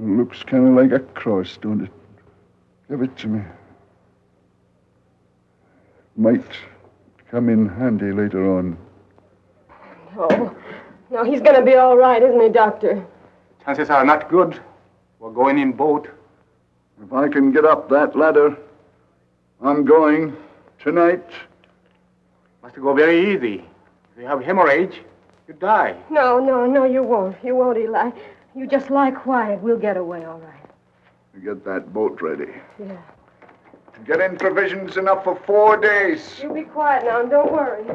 Speaker 7: It looks kind of like a cross, don't it? Give it to me. Might come in handy later on.
Speaker 6: No, he's going to be all right, isn't he, Doctor?
Speaker 10: Chances are not good. We're going in boat.
Speaker 7: If I can get up that ladder, I'm going tonight.
Speaker 10: Must go very easy. If you have hemorrhage, you die.
Speaker 6: No, you won't. You won't, Eli. You just lie quiet. We'll get away, all right.
Speaker 7: To get that boat ready.
Speaker 6: Yeah.
Speaker 7: To get in provisions enough for 4 days.
Speaker 6: You be quiet now and don't worry.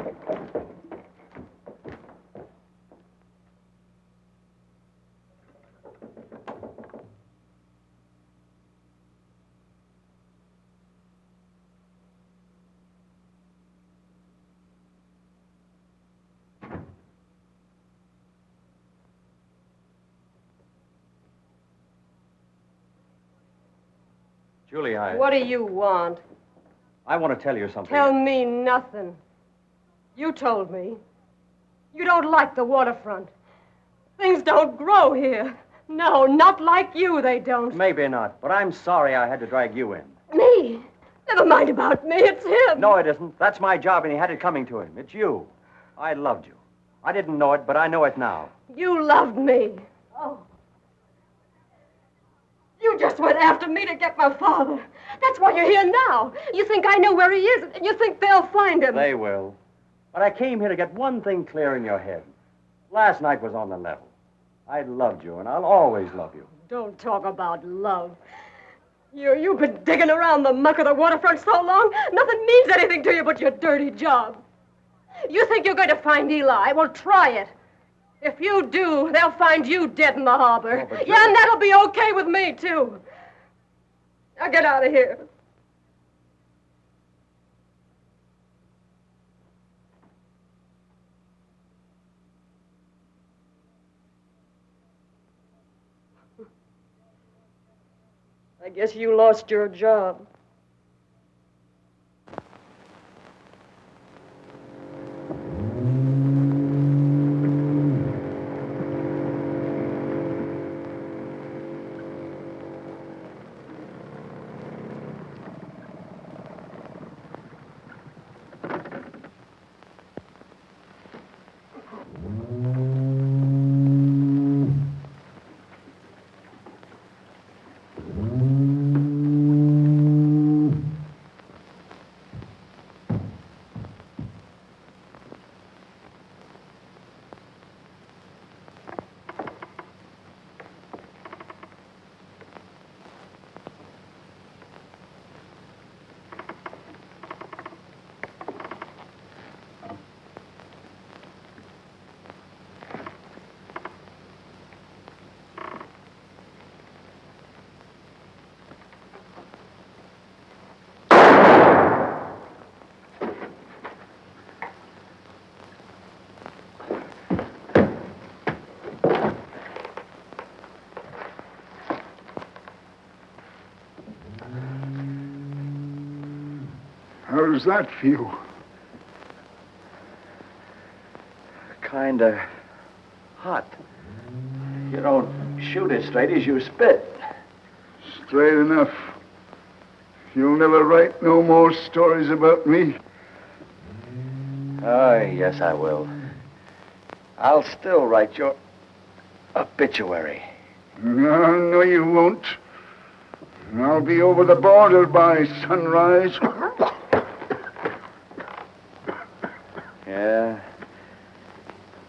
Speaker 14: Julie,
Speaker 6: What do you want?
Speaker 14: I want to tell you something.
Speaker 6: Tell me nothing. You told me. You don't like the waterfront. Things don't grow here. No, not like you, they don't.
Speaker 14: Maybe not, but I'm sorry I had to drag you in.
Speaker 6: Me? Never mind about me. It's him.
Speaker 14: No, it isn't. That's my job, and he had it coming to him. It's you. I loved you. I didn't know it, but I know it now.
Speaker 6: You loved me. Oh. You just went after me to get my father. That's why you're here now. You think I know where he is, and you think they'll find him.
Speaker 14: They will. But I came here to get one thing clear in your head. Last night was on the level. I loved you, and I'll always love you.
Speaker 6: Don't talk about love. You've been digging around the muck of the waterfront so long, nothing means anything to you but your dirty job. You think you're going to find Eli? Well, try it. If you do, they'll find you dead in the harbor. Yeah, and that'll be okay with me, too. Now get out of here. I guess you lost your job.
Speaker 7: How does that feel?
Speaker 14: Kinda hot. You don't shoot as straight as you spit.
Speaker 7: Straight enough. You'll never write no more stories about me.
Speaker 14: Oh, yes, I will. I'll still write your obituary.
Speaker 7: No, you won't. I'll be over the border by sunrise.
Speaker 14: Yeah,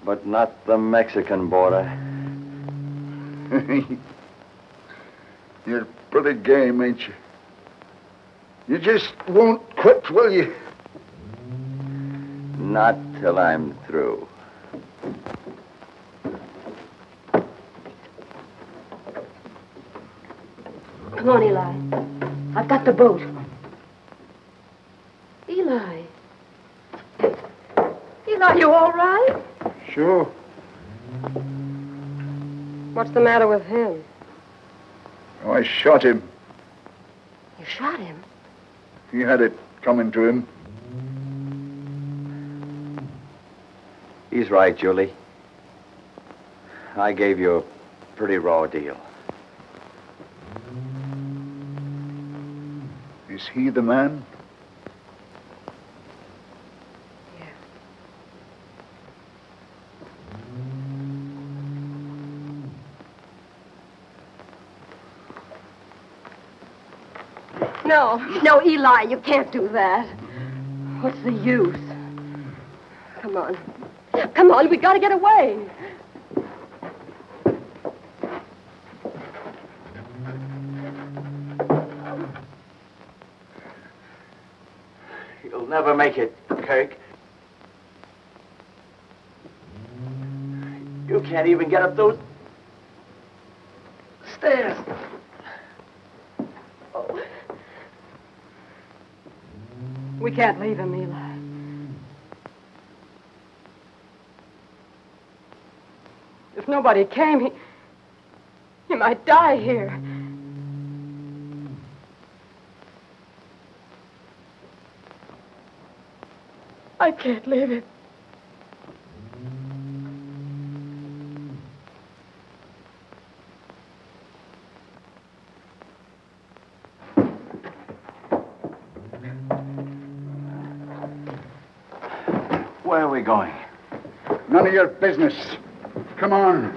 Speaker 14: but not the Mexican border.
Speaker 7: You're pretty game, ain't you? You just won't quit, will you?
Speaker 14: Not till I'm through.
Speaker 6: Come on, Eli. I've got the boat. Eli. Eli, you all right?
Speaker 7: Sure.
Speaker 6: What's the matter with him?
Speaker 7: Oh, I shot him.
Speaker 6: You shot him?
Speaker 7: He had it coming to him.
Speaker 14: He's right, Julie. I gave you a pretty raw deal.
Speaker 7: Is he the man?
Speaker 6: No, Eli, you can't do that. What's the use? Come on, we gotta get away.
Speaker 14: You'll never make it, Kirk. You can't even get up those stairs.
Speaker 6: We can't leave him, Eli. If nobody came, he might die here. I can't leave him.
Speaker 14: Where are we going?
Speaker 7: None of your business. Come on.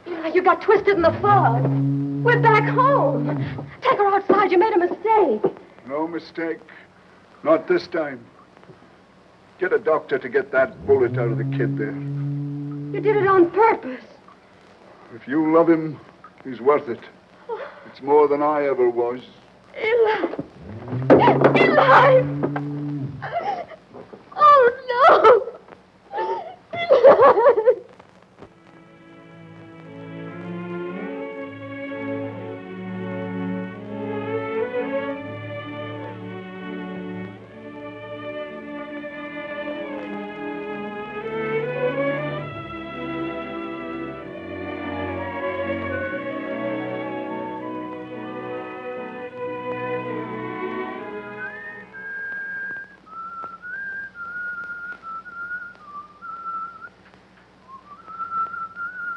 Speaker 6: Eli, you got twisted in the fog. We're back home. Take her outside. You made a mistake.
Speaker 7: No mistake. Not this time. Get a doctor to get that bullet out of the kid there.
Speaker 6: You did it on purpose.
Speaker 7: If you love him, he's worth it. It's more than I ever was.
Speaker 6: Eli! Eli! Oh, no! Eli!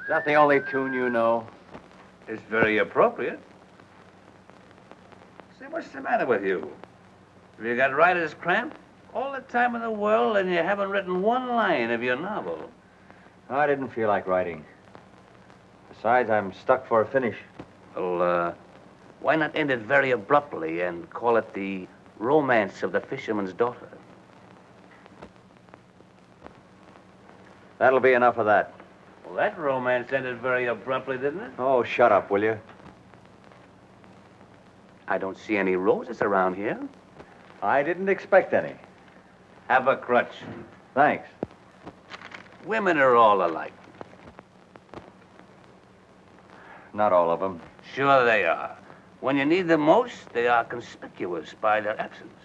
Speaker 14: Is that the only tune you know?
Speaker 3: It's very appropriate. Say, what's the matter with you? Have you got writer's cramp? All the time in the world and you haven't written one line of your novel.
Speaker 14: I didn't feel like writing. Besides, I'm stuck for a finish.
Speaker 3: Well, why not end it very abruptly and call it The Romance of the Fisherman's Daughter?
Speaker 14: That'll be enough of that.
Speaker 3: Well, that romance ended very abruptly, didn't it?
Speaker 14: Oh, shut up, will you?
Speaker 3: I don't see any roses around here.
Speaker 14: I didn't expect any.
Speaker 3: Have a crutch.
Speaker 14: Thanks.
Speaker 3: Women are all alike.
Speaker 14: Not all of them.
Speaker 3: Sure they are. When you need them most, they are conspicuous by their absence.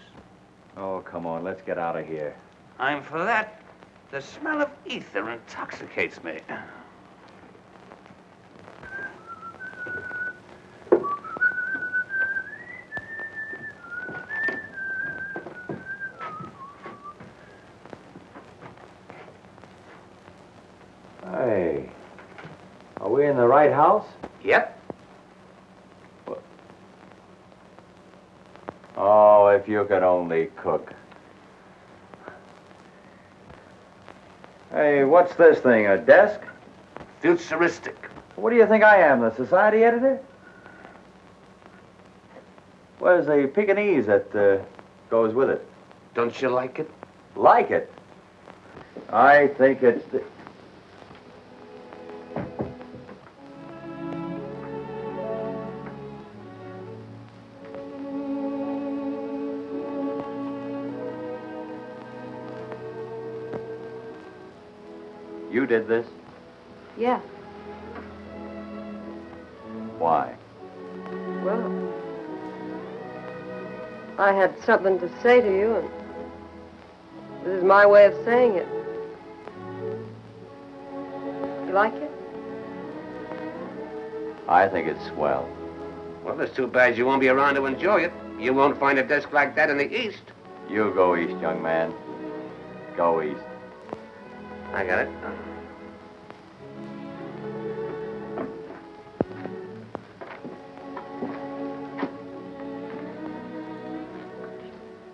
Speaker 14: Oh, come on, let's get out of here.
Speaker 3: I'm for that. The smell of ether intoxicates me.
Speaker 14: Hey, are we in the right house?
Speaker 3: Yep.
Speaker 14: Oh, if you could only cook. Hey, what's this thing, a desk?
Speaker 3: Futuristic.
Speaker 14: What do you think I am, the society editor? Where's the Pekingese that goes with it?
Speaker 3: Don't you like it?
Speaker 14: Like it? I think it's... You did this?
Speaker 6: Yeah.
Speaker 14: Why?
Speaker 6: Well, I had something to say to you, and this is my way of saying it. You like it?
Speaker 14: I think it's swell.
Speaker 10: Well, it's too bad you won't be around to enjoy it. You won't find a desk like that in the East.
Speaker 14: You go east, young man. Go east.
Speaker 10: I got it.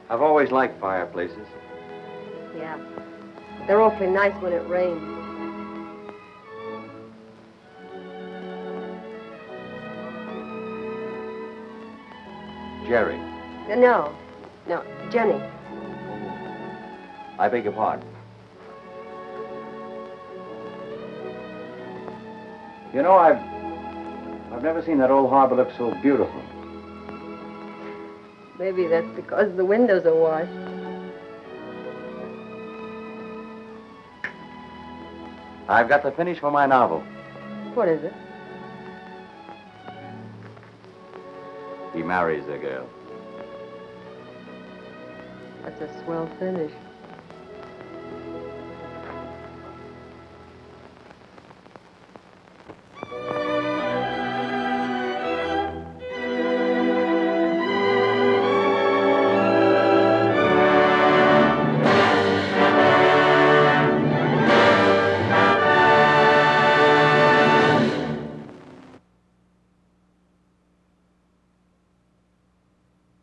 Speaker 14: I've always liked fireplaces.
Speaker 6: Yeah. They're awfully nice when it rains.
Speaker 14: Jerry,
Speaker 6: No, Jenny.
Speaker 14: I beg your pardon. You know, I've never seen that old harbor look so beautiful.
Speaker 6: Maybe that's because the windows are washed.
Speaker 14: I've got the finish for my novel.
Speaker 6: What is it?
Speaker 14: He marries a girl.
Speaker 6: That's a swell finish.